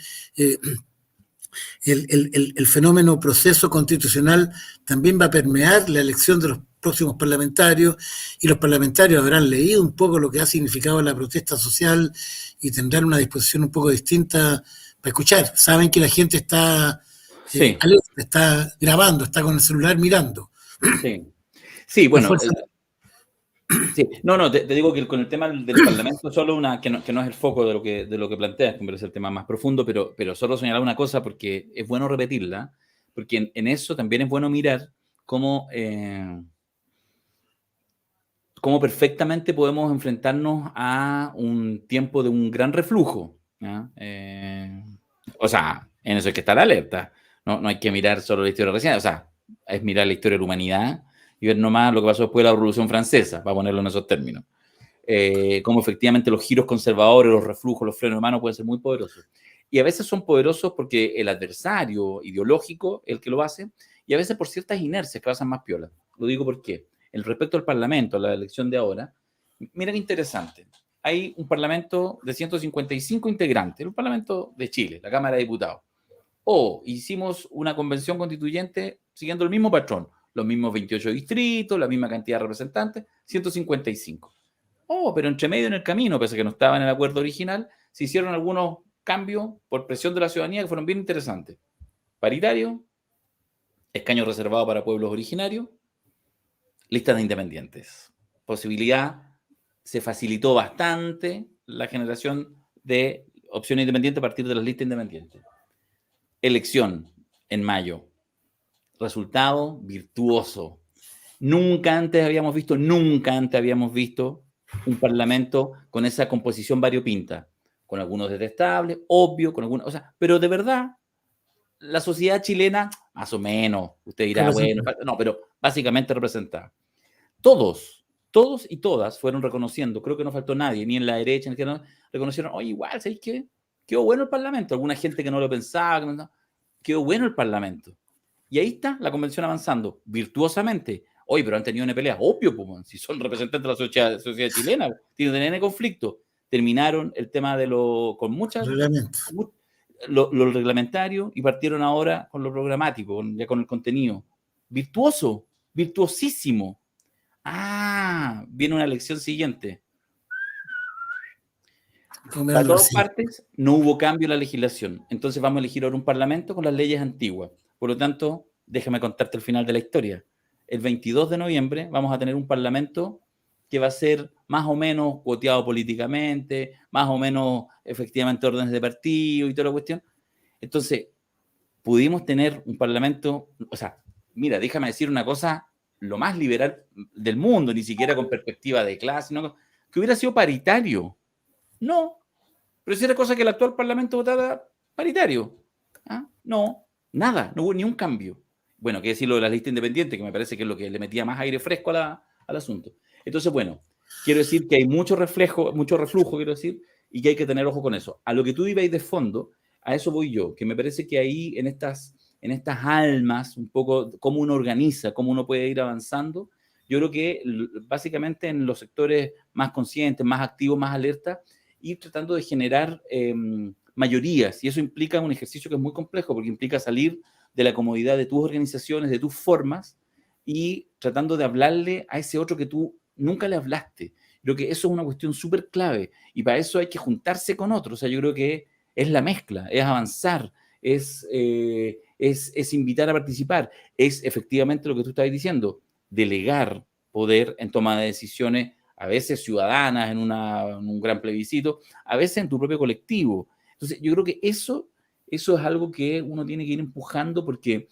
el fenómeno proceso constitucional también va a permear la elección de los próximos parlamentarios, y los parlamentarios habrán leído un poco lo que ha significado la protesta social y tendrán una disposición un poco distinta para escuchar. Saben que la gente está alerta, está grabando, está con el celular mirando.
Sí, bueno. Sí, te digo que con el tema del Parlamento, solo que no es el foco de lo que planteas, que me parece el tema más profundo, pero solo señalar una cosa, porque es bueno repetirla, porque en eso también es bueno mirar cómo perfectamente podemos enfrentarnos a un tiempo de un gran reflujo, ¿ya? O sea, en eso hay que estar alerta, no hay que mirar solo la historia reciente, o sea, es mirar la historia de la humanidad y ver nomás lo que pasó después de la Revolución Francesa, para ponerlo en esos términos. Cómo efectivamente los giros conservadores, los reflujos, los frenos de mano pueden ser muy poderosos. Y a veces son poderosos porque el adversario ideológico es el que lo hace, y a veces por ciertas inercias que pasan más piola. Lo digo porque, respecto al Parlamento, a la elección de ahora, mira qué interesante. Hay un Parlamento de 155 integrantes, un Parlamento de Chile, la Cámara de Diputados. Hicimos una convención constituyente siguiendo el mismo patrón, los mismos 28 distritos, la misma cantidad de representantes, 155. Pero entre medio en el camino, pese a que no estaba en el acuerdo original, se hicieron algunos cambios por presión de la ciudadanía que fueron bien interesantes. Paritario, escaños reservados para pueblos originarios, listas de independientes. Se facilitó bastante la generación de opciones independientes a partir de las listas independientes. Elección en mayo. Resultado virtuoso. Nunca antes habíamos visto un parlamento con esa composición variopinta, con algunos detestables, obvio, con algunos, pero de verdad, la sociedad chilena, más o menos, usted dirá, bueno, no, pero básicamente representa. Todos y todas fueron reconociendo, creo que no faltó nadie, ni en la derecha, ni en la izquierda, reconocieron, oye, igual, ¿sabéis qué? Quedó bueno el parlamento. Alguna gente que no lo pensaba, quedó bueno el parlamento. Y ahí está la convención avanzando, virtuosamente. Oye, pero han tenido una pelea, obvio, pues, si son representantes de la sociedad chilena, tienen conflicto. Terminaron el tema de lo reglamentario y partieron ahora con lo programático, ya con el contenido. Virtuoso, virtuosísimo. Viene una elección siguiente. Para todas partes no hubo cambio en la legislación. Entonces vamos a elegir ahora un parlamento con las leyes antiguas. Por lo tanto, déjame contarte el final de la historia. El 22 de noviembre vamos a tener un parlamento que va a ser más o menos cuoteado políticamente, más o menos efectivamente órdenes de partido y toda la cuestión. Entonces, pudimos tener un parlamento, mira, déjame decir una cosa, lo más liberal del mundo, ni siquiera con perspectiva de clase, ¿no? Que hubiera sido paritario. No, pero si era cosa que el actual parlamento votara paritario. No, nada, no hubo ni un cambio. Bueno, qué decirlo de la lista independiente, que me parece que es lo que le metía más aire fresco al asunto. Entonces, bueno, quiero decir que hay mucho reflujo, quiero decir, y que hay que tener ojo con eso. A lo que tú ibas de fondo, a eso voy yo, que me parece que ahí en estas almas, un poco cómo uno organiza, cómo uno puede ir avanzando, yo creo que básicamente en los sectores más conscientes, más activos, más alertas, ir tratando de generar mayorías, y eso implica un ejercicio que es muy complejo, porque implica salir de la comodidad de tus organizaciones, de tus formas, y tratando de hablarle a ese otro que tú nunca le hablaste. Creo que eso es una cuestión súper clave, y para eso hay que juntarse con otros. Yo creo que es la mezcla, es avanzar, es invitar a participar, es efectivamente lo que tú estabas diciendo, delegar poder en toma de decisiones, a veces ciudadanas en un gran plebiscito, a veces en tu propio colectivo. Entonces, yo creo que eso es algo que uno tiene que ir empujando, porque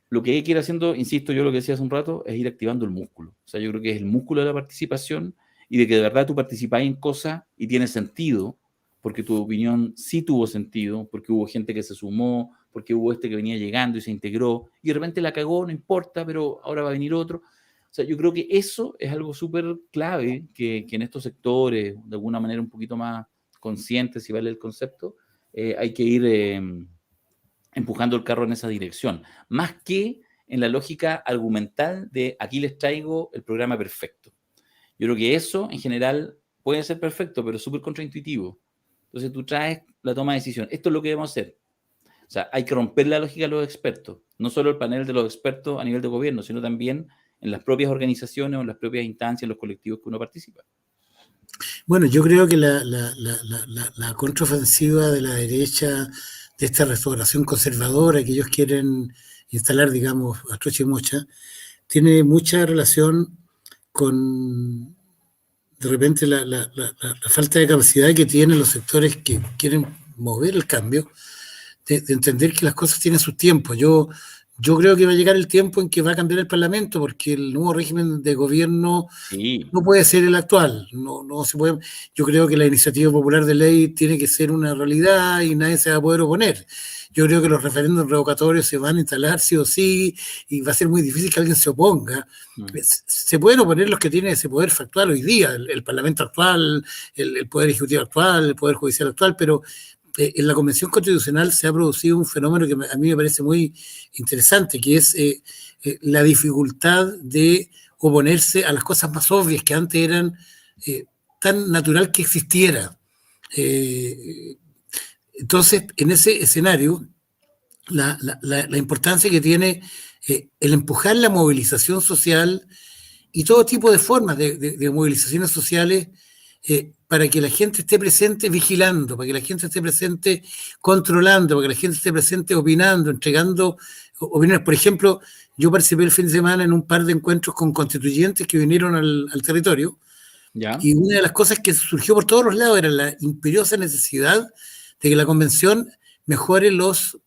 lo que hay que ir haciendo, insisto, yo lo que decía hace un rato, es ir activando el músculo. Yo creo que es el músculo de la participación, y de que de verdad tú participás en cosas y tiene sentido, porque tu opinión sí tuvo sentido, porque hubo gente que se sumó, porque hubo este que venía llegando y se integró, y de repente la cagó, no importa, pero ahora va a venir otro. O sea, yo creo que eso es algo súper clave que en estos sectores, de alguna manera un poquito más conscientes, si vale el concepto, hay que ir empujando el carro en esa dirección, más que en la lógica argumental de aquí les traigo el programa perfecto. Yo creo que eso, en general, puede ser perfecto, pero es súper contraintuitivo. Entonces tú traes la toma de decisión. Esto es lo que debemos hacer. O sea, hay que romper la lógica de los expertos. No solo el panel de los expertos a nivel de gobierno, sino también en las propias organizaciones o en las propias instancias, en los colectivos que uno participa.
Bueno, yo creo que la contraofensiva de la derecha, de esta restauración conservadora que ellos quieren instalar, digamos, a troche y mocha, tiene mucha relación con, de repente, la falta de capacidad que tienen los sectores que quieren mover el cambio, de entender que las cosas tienen sus tiempos. Yo creo que va a llegar el tiempo en que va a cambiar el Parlamento, porque el nuevo régimen de gobierno no puede ser el actual. No se puede. Yo creo que la iniciativa popular de ley tiene que ser una realidad y nadie se va a poder oponer. Yo creo que los referéndums revocatorios se van a instalar sí o sí y va a ser muy difícil que alguien se oponga. Se pueden oponer los que tienen ese poder factual hoy día, el Parlamento actual, el Poder Ejecutivo actual, el Poder Judicial actual, pero en la Convención Constitucional se ha producido un fenómeno que a mí me parece muy interesante, que es la dificultad de oponerse a las cosas más obvias que antes eran tan natural que existiera. Entonces, en ese escenario, la importancia que tiene el empujar la movilización social y todo tipo de formas de movilizaciones sociales para que la gente esté presente vigilando, para que la gente esté presente controlando, para que la gente esté presente opinando, entregando opiniones. Por ejemplo, yo participé el fin de semana en un par de encuentros con constituyentes que vinieron al territorio. ¿Ya? Y una de las cosas que surgió por todos los lados era la imperiosa necesidad de que la convención mejore los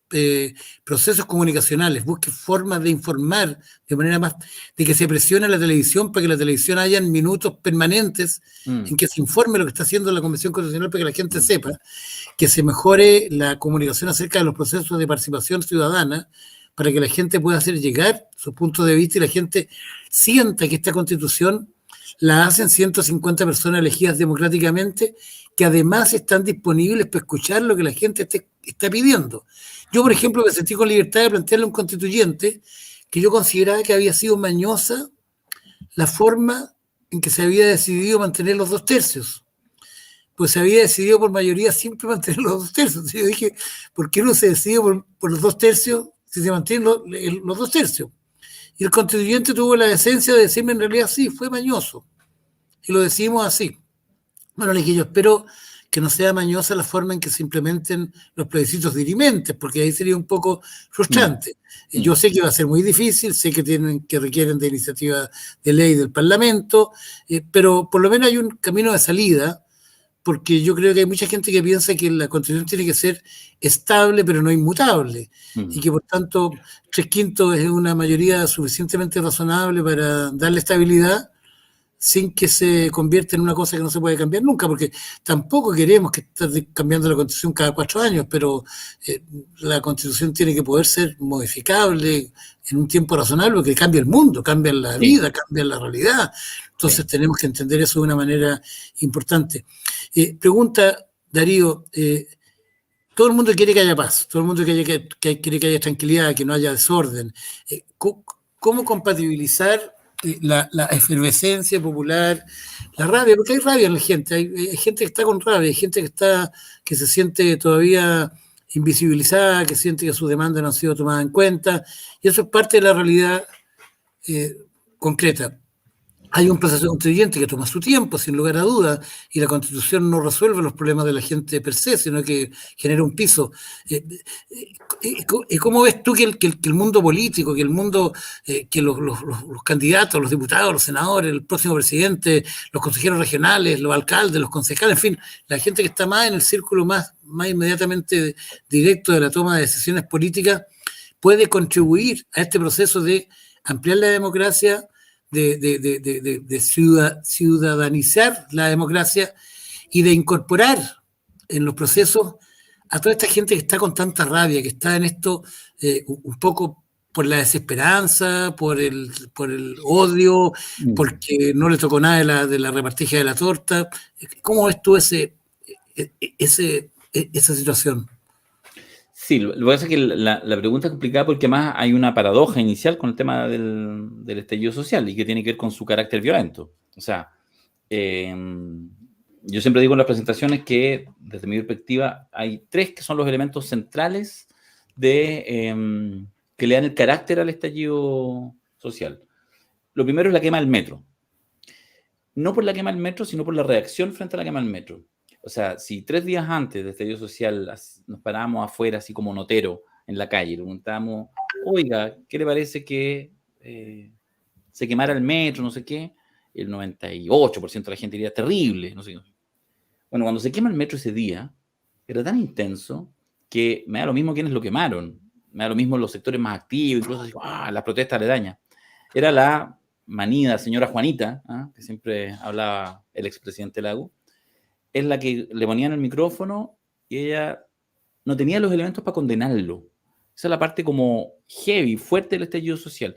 procesos comunicacionales, busque formas de informar de manera más, de que se presione a la televisión para que la televisión hayan minutos permanentes en que se informe lo que está haciendo la Convención Constitucional para que la gente sepa, que se mejore la comunicación acerca de los procesos de participación ciudadana para que la gente pueda hacer llegar sus puntos de vista y la gente sienta que esta Constitución la hacen 150 personas elegidas democráticamente que además están disponibles para escuchar lo que la gente está pidiendo. Yo, por ejemplo, me sentí con libertad de plantearle a un constituyente que yo consideraba que había sido mañosa la forma en que se había decidido mantener los 2/3. Pues se había decidido por mayoría siempre mantener los 2/3. Entonces yo dije, ¿por qué no se decide por los 2/3 si se mantienen los 2/3? Y el constituyente tuvo la decencia de decirme en realidad sí, fue mañoso. Y lo decidimos así. Bueno, le dije, yo espero que no sea mañosa la forma en que se implementen los plebiscitos dirimentes, porque ahí sería un poco frustrante. Yo sé que va a ser muy difícil, sé que requieren de iniciativa de ley del Parlamento, pero por lo menos hay un camino de salida, porque yo creo que hay mucha gente que piensa que la Constitución tiene que ser estable, pero no inmutable, y que por tanto 3/5 es una mayoría suficientemente razonable para darle estabilidad, sin que se convierta en una cosa que no se puede cambiar nunca, porque tampoco queremos que esté cambiando la Constitución cada 4 años, pero la Constitución tiene que poder ser modificable en un tiempo razonable, porque cambia el mundo, cambia la vida, cambia la realidad. Entonces tenemos que entender eso de una manera importante. Pregunta Darío, todo el mundo quiere que haya paz, todo el mundo quiere que haya tranquilidad, que no haya desorden. ¿Cómo compatibilizar la efervescencia popular, la rabia? Porque hay rabia en la gente, hay gente que está con rabia, hay gente que se siente todavía invisibilizada, que siente que sus demandas no han sido tomadas en cuenta, y eso es parte de la realidad concreta. Hay un proceso constituyente que toma su tiempo, sin lugar a dudas, y la Constitución no resuelve los problemas de la gente per se, sino que genera un piso. ¿Cómo ves tú que el mundo político, que el mundo, que los candidatos, los diputados, los senadores, el próximo presidente, los consejeros regionales, los alcaldes, los concejales, en fin, la gente que está más en el círculo más inmediatamente directo de la toma de decisiones políticas, puede contribuir a este proceso de ampliar la democracia, de ciudadanizar la democracia y de incorporar en los procesos a toda esta gente que está con tanta rabia, que está en esto un poco por la desesperanza, por el odio, porque no le tocó nada de la repartija de la torta. ¿Cómo ves tú esa situación?
Sí, lo que pasa es que la pregunta es complicada porque además hay una paradoja inicial con el tema del estallido social y que tiene que ver con su carácter violento. O sea, yo siempre digo en las presentaciones que, desde mi perspectiva, hay tres que son los elementos centrales que le dan el carácter al estallido social. Lo primero es la quema del metro. No por la quema del metro, sino por la reacción frente a la quema del metro. O sea, si 3 días antes del estallido social nos parábamos afuera, así como notero, en la calle, y le preguntábamos, oiga, ¿qué le parece que se quemara el metro, no sé qué? El 98% de la gente diría, terrible, no sé qué. Bueno, cuando se quema el metro ese día, era tan intenso que me da lo mismo quiénes lo quemaron, me da lo mismo los sectores más activos, incluso así, las protestas aledañas. Era la manida señora Juanita, que siempre hablaba el expresidente Lago, es la que le ponían el micrófono y ella no tenía los elementos para condenarlo. Esa es la parte como heavy, fuerte del estallido social.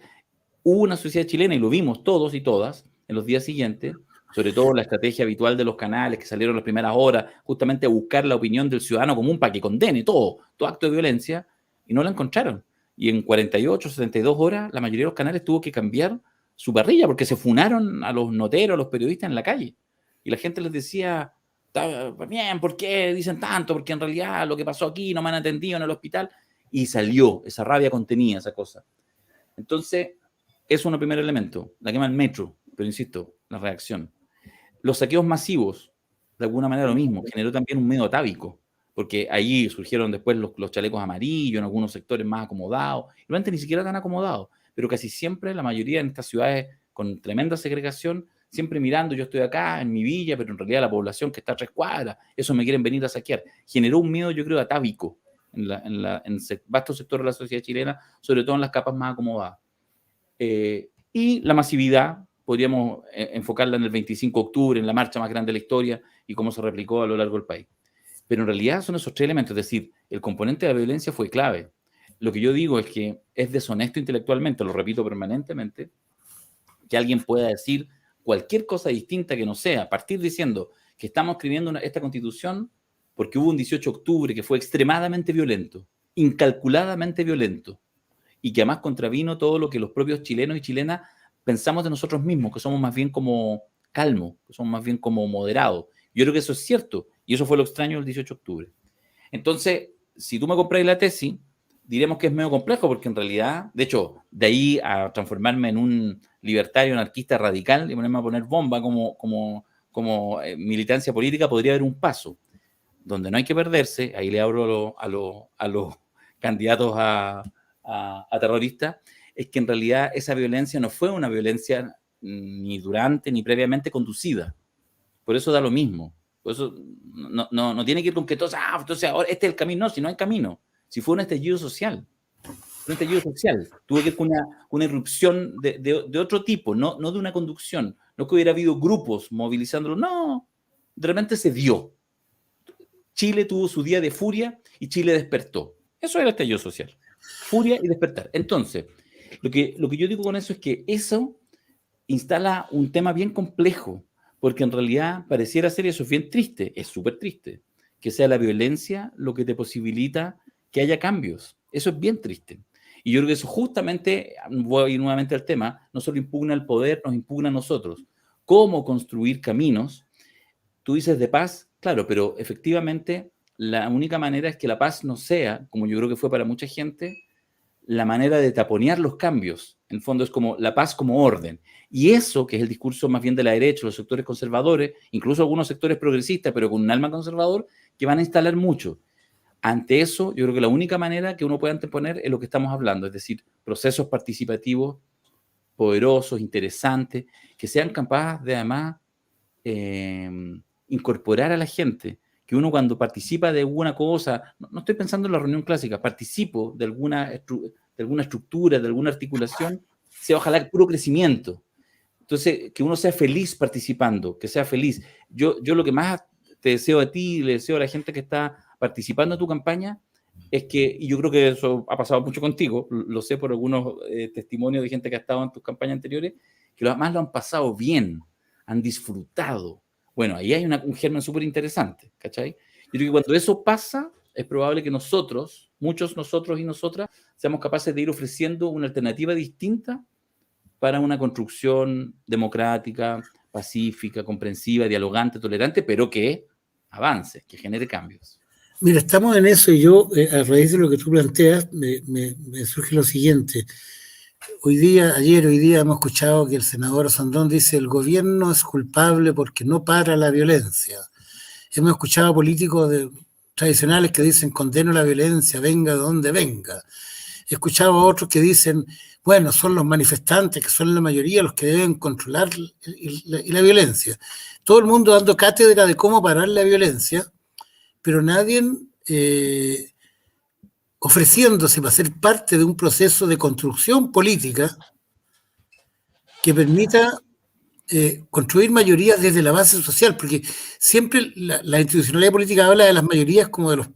Hubo una sociedad chilena, y lo vimos todos y todas en los días siguientes, sobre todo la estrategia habitual de los canales que salieron las primeras horas, justamente a buscar la opinión del ciudadano común para que condene todo acto de violencia, y no la encontraron. Y en 48, 72 horas, la mayoría de los canales tuvo que cambiar su parrilla porque se funaron a los noteros, a los periodistas en la calle. Y la gente les decía, está bien, ¿por qué dicen tanto? Porque en realidad lo que pasó aquí no me han atendido en el hospital. Y salió, esa rabia contenía esa cosa. Entonces, es un primer elemento, la quema del metro, pero insisto, la reacción. Los saqueos masivos, de alguna manera lo mismo, generó también un medio atávico, porque ahí surgieron después los chalecos amarillos en algunos sectores más acomodados, y realmente ni siquiera tan acomodados, pero casi siempre la mayoría en estas ciudades con tremenda segregación, siempre mirando, yo estoy acá en mi villa, pero en realidad la población que está a 3 cuadras, eso me quieren venir a saquear. Generó un miedo, yo creo, atávico en vastos sectores de la sociedad chilena, sobre todo en las capas más acomodadas. Y la masividad, podríamos enfocarla en el 25 de octubre, en la marcha más grande de la historia y cómo se replicó a lo largo del país. Pero en realidad son esos 3 elementos, es decir, el componente de la violencia fue clave. Lo que yo digo es que es deshonesto intelectualmente, lo repito permanentemente, que alguien pueda decir cualquier cosa distinta que no sea, partir diciendo que estamos escribiendo esta constitución porque hubo un 18 de octubre que fue extremadamente violento, incalculadamente violento, y que además contravino todo lo que los propios chilenos y chilenas pensamos de nosotros mismos, que somos más bien como calmos, que somos más bien como moderados. Yo creo que eso es cierto, y eso fue lo extraño del 18 de octubre. Entonces, si tú me compras la tesis, diremos que es medio complejo, porque en realidad, de hecho, de ahí a transformarme en un libertario anarquista radical y ponerme a poner bomba como militancia política, podría haber un paso. Donde no hay que perderse, ahí le abro a los candidatos a terroristas, es que en realidad esa violencia no fue una violencia ni durante ni previamente conducida. Por eso da lo mismo. Por eso no tiene que ir con que todos, entonces ahora este es el camino. No, si no hay camino. Si fue un estallido social. Un estallido social. Tuvo que ir con una irrupción de otro tipo, no de una conducción. No que hubiera habido grupos movilizándolo. No. De repente se dio. Chile tuvo su día de furia y Chile despertó. Eso era el estallido social. Furia y despertar. Entonces, lo que yo digo con eso es que eso instala un tema bien complejo, porque en realidad pareciera ser, eso es bien triste, es súper triste, que sea la violencia lo que te posibilita que haya cambios. Eso es bien triste. Y yo creo que eso justamente, voy a ir nuevamente al tema, no solo impugna el poder, nos impugna a nosotros. ¿Cómo construir caminos? Tú dices de paz, claro, pero efectivamente la única manera es que la paz no sea, como yo creo que fue para mucha gente, la manera de taponear los cambios. En el fondo es como la paz como orden. Y eso, que es el discurso más bien de la derecha, los sectores conservadores, incluso algunos sectores progresistas, pero con un alma conservador, que van a instalar mucho. Ante eso, yo creo que la única manera que uno puede anteponer es lo que estamos hablando, es decir, procesos participativos poderosos, interesantes, que sean capaces de además incorporar a la gente, que uno cuando participa de alguna cosa, no estoy pensando en la reunión clásica, participo de alguna estructura, de alguna articulación, sea ojalá puro crecimiento. Entonces, que uno sea feliz participando, que sea feliz. Yo lo que más te deseo a ti, le deseo a la gente que está participando en tu campaña, es que, y yo creo que eso ha pasado mucho contigo, lo sé por algunos testimonios de gente que ha estado en tus campañas anteriores, que además lo han pasado bien, han disfrutado. Bueno, ahí hay un germen súper interesante, ¿cachai? Yo creo que cuando eso pasa, es probable que nosotros, muchos nosotros y nosotras, seamos capaces de ir ofreciendo una alternativa distinta para una construcción democrática, pacífica, comprensiva, dialogante, tolerante, pero que avance, que genere cambios.
Mira, estamos en eso y yo, a raíz de lo que tú planteas, me surge lo siguiente. Hoy día hemos escuchado que el senador Sandón dice el gobierno es culpable porque no para la violencia. Hemos escuchado políticos tradicionales que dicen condeno la violencia, venga de donde venga. He escuchado a otros que dicen, bueno, son los manifestantes, que son la mayoría los que deben controlar la violencia. Todo el mundo dando cátedra de cómo parar la violencia, pero nadie ofreciéndose para ser parte de un proceso de construcción política que permita construir mayorías desde la base social, porque siempre la institucionalidad política habla de las mayorías como de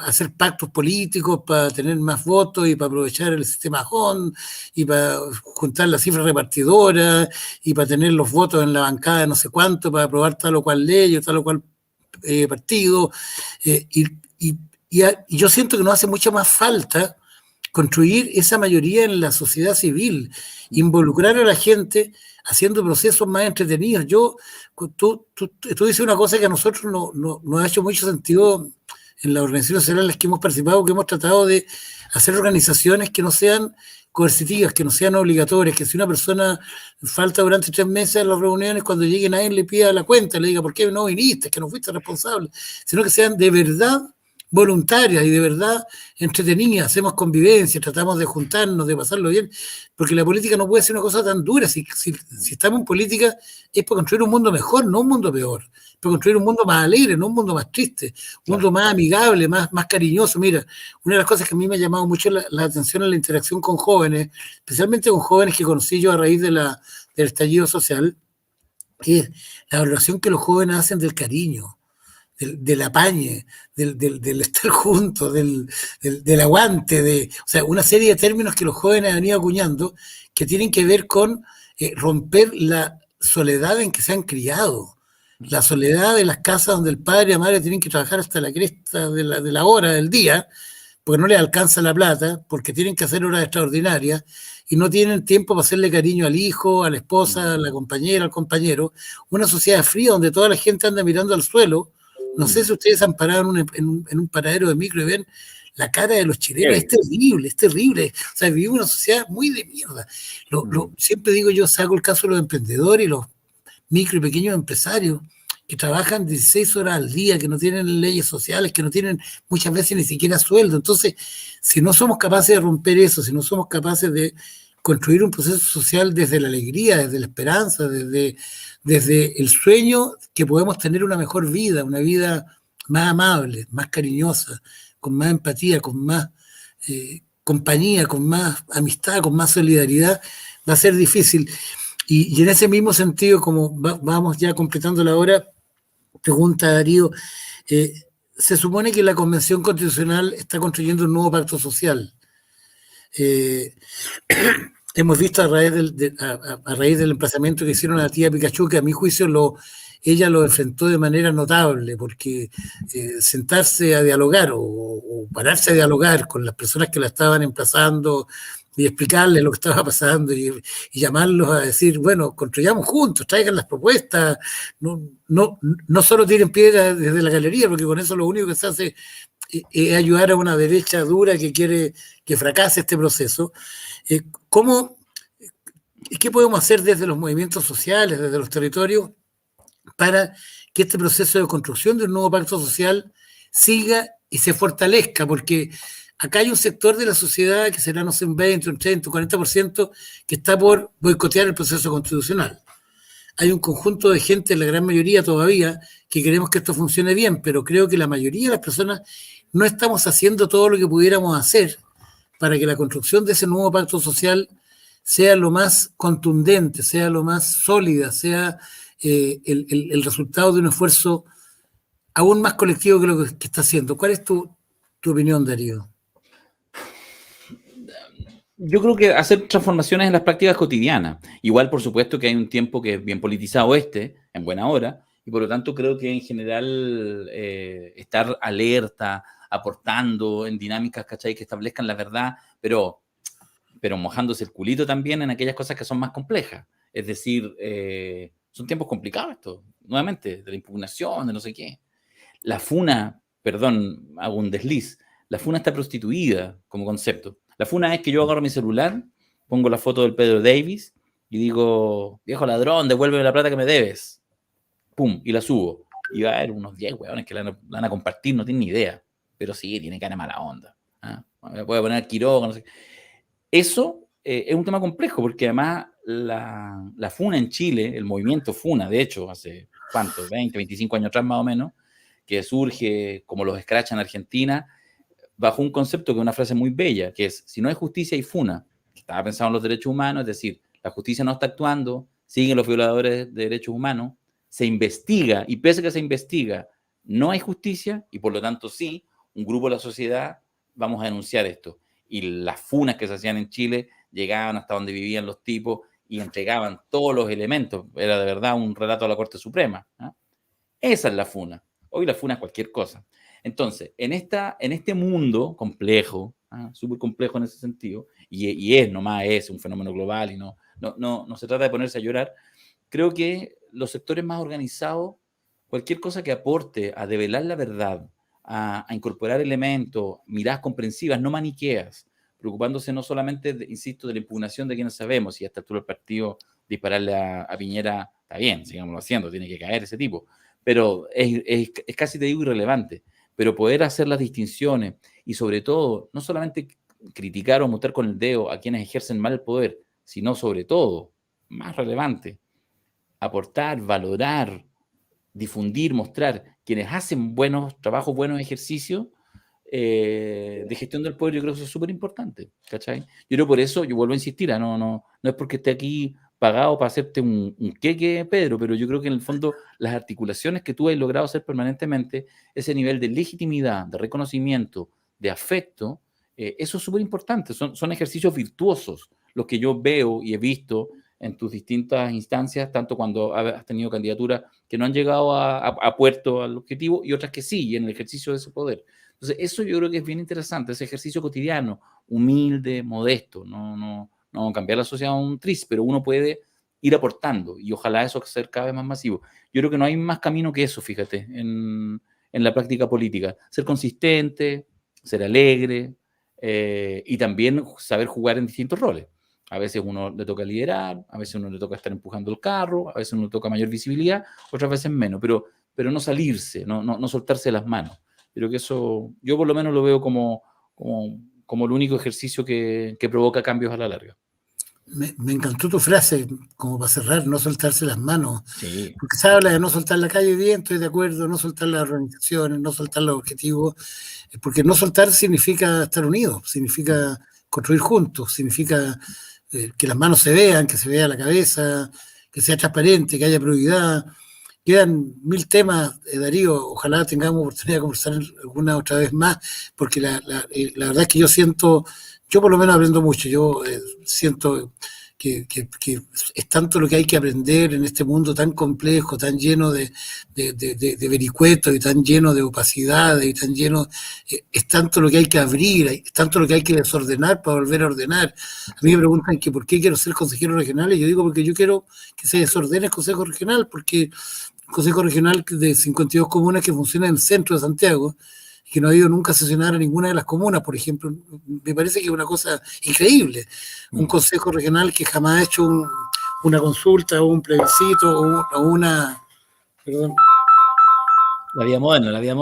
hacer pactos políticos para tener más votos y para aprovechar el sistema HON y para juntar las cifras repartidoras y para tener los votos en la bancada de no sé cuánto para aprobar tal o cual ley o tal o cual partido. Y yo siento que nos hace mucha más falta construir esa mayoría en la sociedad civil, involucrar a la gente haciendo procesos más entretenidos. Tú dices una cosa que a nosotros no ha hecho mucho sentido en las organizaciones sociales en las que hemos participado, que hemos tratado de hacer organizaciones que no sean coercitivas, que no sean obligatorias, que si una persona falta durante 3 meses a las reuniones, cuando llegue nadie le pida la cuenta, le diga, ¿por qué no viniste? Que no fuiste responsable, sino que sean de verdad voluntarias y de verdad entretenidas, hacemos convivencia, tratamos de juntarnos, de pasarlo bien, porque la política no puede ser una cosa tan dura. Si estamos en política es para construir un mundo mejor, no un mundo peor, para construir un mundo más alegre, no un mundo más triste, un mundo más amigable, más cariñoso. Mira, una de las cosas que a mí me ha llamado mucho la atención es la interacción con jóvenes, especialmente con jóvenes que conocí yo a raíz del estallido social, es la valoración que los jóvenes hacen del cariño, del apañe, del estar juntos, del aguante, o sea, una serie de términos que los jóvenes han ido acuñando que tienen que ver con romper la soledad en que se han criado, la soledad de las casas donde el padre y la madre tienen que trabajar hasta la cresta de la hora del día, porque no les alcanza la plata, porque tienen que hacer horas extraordinarias y no tienen tiempo para hacerle cariño al hijo, a la esposa, a la compañera, al compañero. Una sociedad fría donde toda la gente anda mirando al suelo. No sé si ustedes han parado en un paradero de micro y ven la cara de los chilenos. Es terrible, es terrible. O sea, vivimos una sociedad muy de mierda. Siempre digo yo, saco el caso de los emprendedores y los micro y pequeños empresarios que trabajan 16 horas al día, que no tienen leyes sociales, que no tienen muchas veces ni siquiera sueldo. Entonces, si no somos capaces de romper eso, si no somos capaces de construir un proceso social desde la alegría, desde la esperanza, desde el sueño que podemos tener una mejor vida, una vida más amable, más cariñosa, con más empatía, con más compañía, con más amistad, con más solidaridad, va a ser difícil. Y en ese mismo sentido, como vamos ya completando la hora, pregunta Darío, se supone que la Convención Constitucional está construyendo un nuevo pacto social. Hemos visto a raíz del emplazamiento que hicieron a la tía Pikachu, que a mi juicio ella lo enfrentó de manera notable, porque sentarse a dialogar o pararse a dialogar con las personas que la estaban emplazando y explicarles lo que estaba pasando y llamarlos a decir, bueno, construyamos juntos, traigan las propuestas, no solo tiren piedras desde la galería, porque con eso lo único que se hace es ayudar a una derecha dura que quiere que fracase este proceso. ¿Qué podemos hacer desde los movimientos sociales, desde los territorios, para que este proceso de construcción de un nuevo pacto social siga y se fortalezca? Porque acá hay un sector de la sociedad que será, no sé, un 20, un 30, un 40%, que está por boicotear el proceso constitucional. Hay un conjunto de gente, la gran mayoría todavía, que queremos que esto funcione bien, pero creo que la mayoría de las personas no estamos haciendo todo lo que pudiéramos hacer para que la construcción de ese nuevo pacto social sea lo más contundente, sea lo más sólida, sea el resultado de un esfuerzo aún más colectivo que lo que está haciendo. ¿Cuál es tu opinión, Darío?
Yo creo que hacer transformaciones en las prácticas cotidianas. Igual, por supuesto, que hay un tiempo que es bien politizado en buena hora, y por lo tanto creo que en general estar alerta, aportando en dinámicas, ¿cachai?, que establezcan la verdad, pero mojándose el culito también en aquellas cosas que son más complejas. Es decir, son tiempos complicados esto, nuevamente, de la impugnación, de no sé qué. La funa, perdón, hago un desliz, la funa está prostituida como concepto. La funa es que yo agarro mi celular, pongo la foto del Pedro Davis y digo, viejo ladrón, devuélveme la plata que me debes. Pum, y la subo. Y va a haber unos 10 hueones que la van a compartir, no tienen ni idea. Pero sí, tiene cara de mala onda. ¿Ah? Me puede poner Quiroga, no sé. Eso es un tema complejo, porque además la FUNA en Chile, el movimiento FUNA, de hecho, hace, ¿cuánto? 20, 25 años atrás más o menos, que surge como los Scratch en Argentina, bajo un concepto que es una frase muy bella, que es, si no hay justicia hay FUNA, que estaba pensado en los derechos humanos, es decir, la justicia no está actuando, siguen los violadores de derechos humanos, se investiga, y pese a que se investiga, no hay justicia, y por lo tanto sí, un grupo de la sociedad vamos a denunciar esto. Y las funas que se hacían en Chile llegaban hasta donde vivían los tipos y entregaban todos los elementos. Era de verdad un relato a la Corte Suprema. ¿Eh? Esa es la funa. Hoy la funa es cualquier cosa. Entonces, en este mundo complejo, súper complejo en ese sentido, y nomás es un fenómeno global y no se trata de ponerse a llorar, creo que los sectores más organizados, cualquier cosa que aporte a develar la verdad, a incorporar elementos, miradas comprensivas, no maniqueas, preocupándose no solamente, insisto, de la impugnación de quienes sabemos, y a esta altura el partido dispararle a Piñera, está bien, sigámoslo haciendo, tiene que caer ese tipo, pero es casi, te digo, irrelevante, pero poder hacer las distinciones y sobre todo, no solamente criticar o mostrar con el dedo a quienes ejercen mal el poder, sino sobre todo, más relevante, aportar, valorar, difundir, mostrar quienes hacen buenos trabajos, buenos ejercicios de gestión del poder. Yo creo que eso es súper importante, ¿cachai? Yo creo por eso, yo vuelvo a insistir, no es porque esté aquí pagado para hacerte un queque, Pedro, pero yo creo que en el fondo las articulaciones que tú has logrado hacer permanentemente, ese nivel de legitimidad, de reconocimiento, de afecto, eso es súper importante, son ejercicios virtuosos los que yo veo y he visto en tus distintas instancias, tanto cuando has tenido candidaturas que no han llegado a puerto, al objetivo, y otras que sí, y en el ejercicio de ese poder. Entonces, eso yo creo que es bien interesante, ese ejercicio cotidiano, humilde, modesto, no cambiar la sociedad a un tris, pero uno puede ir aportando, y ojalá eso sea cada vez más masivo. Yo creo que no hay más camino que eso, fíjate, en la práctica política. Ser consistente, ser alegre, y también saber jugar en distintos roles. A veces uno le toca liderar, a veces uno le toca estar empujando el carro, a veces uno le toca mayor visibilidad, otras veces menos, pero no salirse, no soltarse las manos. Creo que eso, yo por lo menos lo veo como el único ejercicio que provoca cambios a la larga.
Me encantó tu frase, como para cerrar, no soltarse las manos.
Sí.
Porque se habla de no soltar la calle, bien, estoy de acuerdo, no soltar las organizaciones, no soltar los objetivos, porque no soltar significa estar unidos, significa construir juntos, significa que las manos se vean, que se vea la cabeza, que sea transparente, que haya probidad. Quedan 1000 temas, Darío, ojalá tengamos oportunidad de conversar alguna otra vez más, porque la verdad es que yo por lo menos aprendo mucho, yo siento que es tanto lo que hay que aprender en este mundo tan complejo, tan lleno de vericuetos y tan lleno de opacidades y tan lleno, es tanto lo que hay que abrir, es tanto lo que hay que desordenar para volver a ordenar. A mí me preguntan que por qué quiero ser consejero regional, y yo digo porque yo quiero que se desordene el Consejo Regional, porque el Consejo Regional de 52 comunas que funciona en el centro de Santiago, que no ha ido nunca a sesionar a ninguna de las comunas, por ejemplo, me parece que es una cosa increíble. Un consejo regional que jamás ha hecho una consulta o un plebiscito o una... Perdón.
La vida moderna.
La vida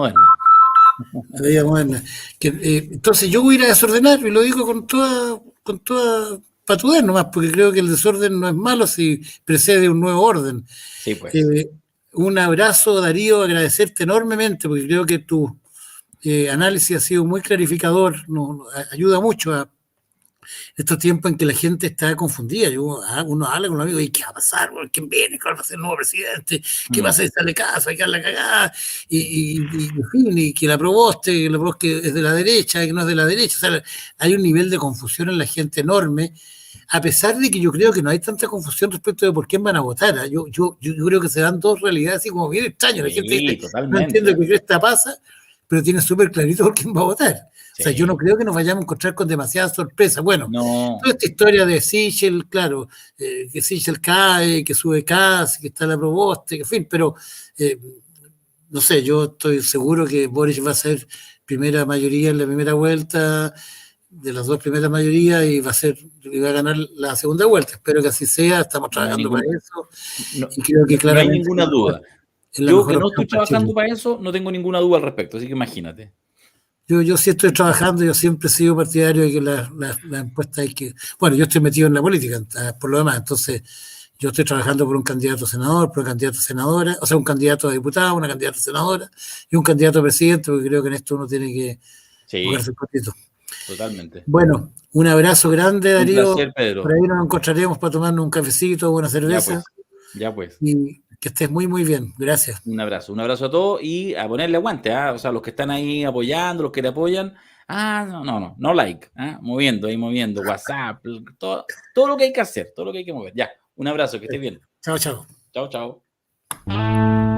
moderna. Entonces yo voy a ir a desordenar, y lo digo con toda patudez nomás, porque creo que el desorden no es malo si precede un nuevo orden.
Sí, pues.
Un abrazo, Darío, agradecerte enormemente, porque creo que tu análisis ha sido muy clarificador, nos ayuda mucho a estos tiempos en que la gente está confundida. Uno habla con un amigo y ¿qué va a pasar? ¿Quién viene? ¿Cuál va a ser el nuevo presidente? ¿Qué va a hacer? ¿Sale caso? ¿Hay que dar la cagada? En fin, y que la Proboste es de la derecha, que no es de la derecha. O sea, hay un nivel de confusión en la gente enorme, a pesar de que yo creo que no hay tanta confusión respecto de por quién van a votar. Yo creo que se dan dos realidades así como bien extrañas. La gente dice, no entiendo qué cresta pasa, pero tiene súper clarito por quién va a votar. O sea, yo no creo que nos vayamos a encontrar con demasiadas sorpresas. Bueno, toda esta historia de Sichel, claro, que Sichel cae, que sube Kass, que está la Proboste, que en fin, pero no sé, yo estoy seguro que Boric va a ser primera mayoría en la primera vuelta, de las dos primeras mayorías, y va a ganar la segunda vuelta. Espero que así sea, estamos trabajando para eso. Y creo que claramente
no hay ninguna duda. Yo que no estoy trabajando para eso, no tengo ninguna duda al respecto, así que imagínate.
Yo sí estoy trabajando, yo siempre he sido partidario de que la encuesta hay que... Bueno, yo estoy metido en la política, por lo demás, entonces yo estoy trabajando por un candidato a senador, por un candidato a senadora, o sea, un candidato a diputado, una candidata a senadora y un candidato a presidente, porque creo que en esto uno tiene que jugarse el poquito.
Totalmente.
Bueno, un abrazo grande, Darío.
Un placer, Pedro.
Por ahí nos encontraremos para tomarnos un cafecito, una cerveza.
Ya pues.
Y que estés muy, muy bien. Gracias.
Un abrazo a todos y a ponerle aguante, ¿eh? O sea, los que están ahí apoyando, los que te apoyan, no like, moviendo, WhatsApp, todo lo que hay que hacer, todo lo que hay que mover. Ya, un abrazo, que estés bien.
Chao, chao.
Chao, chao.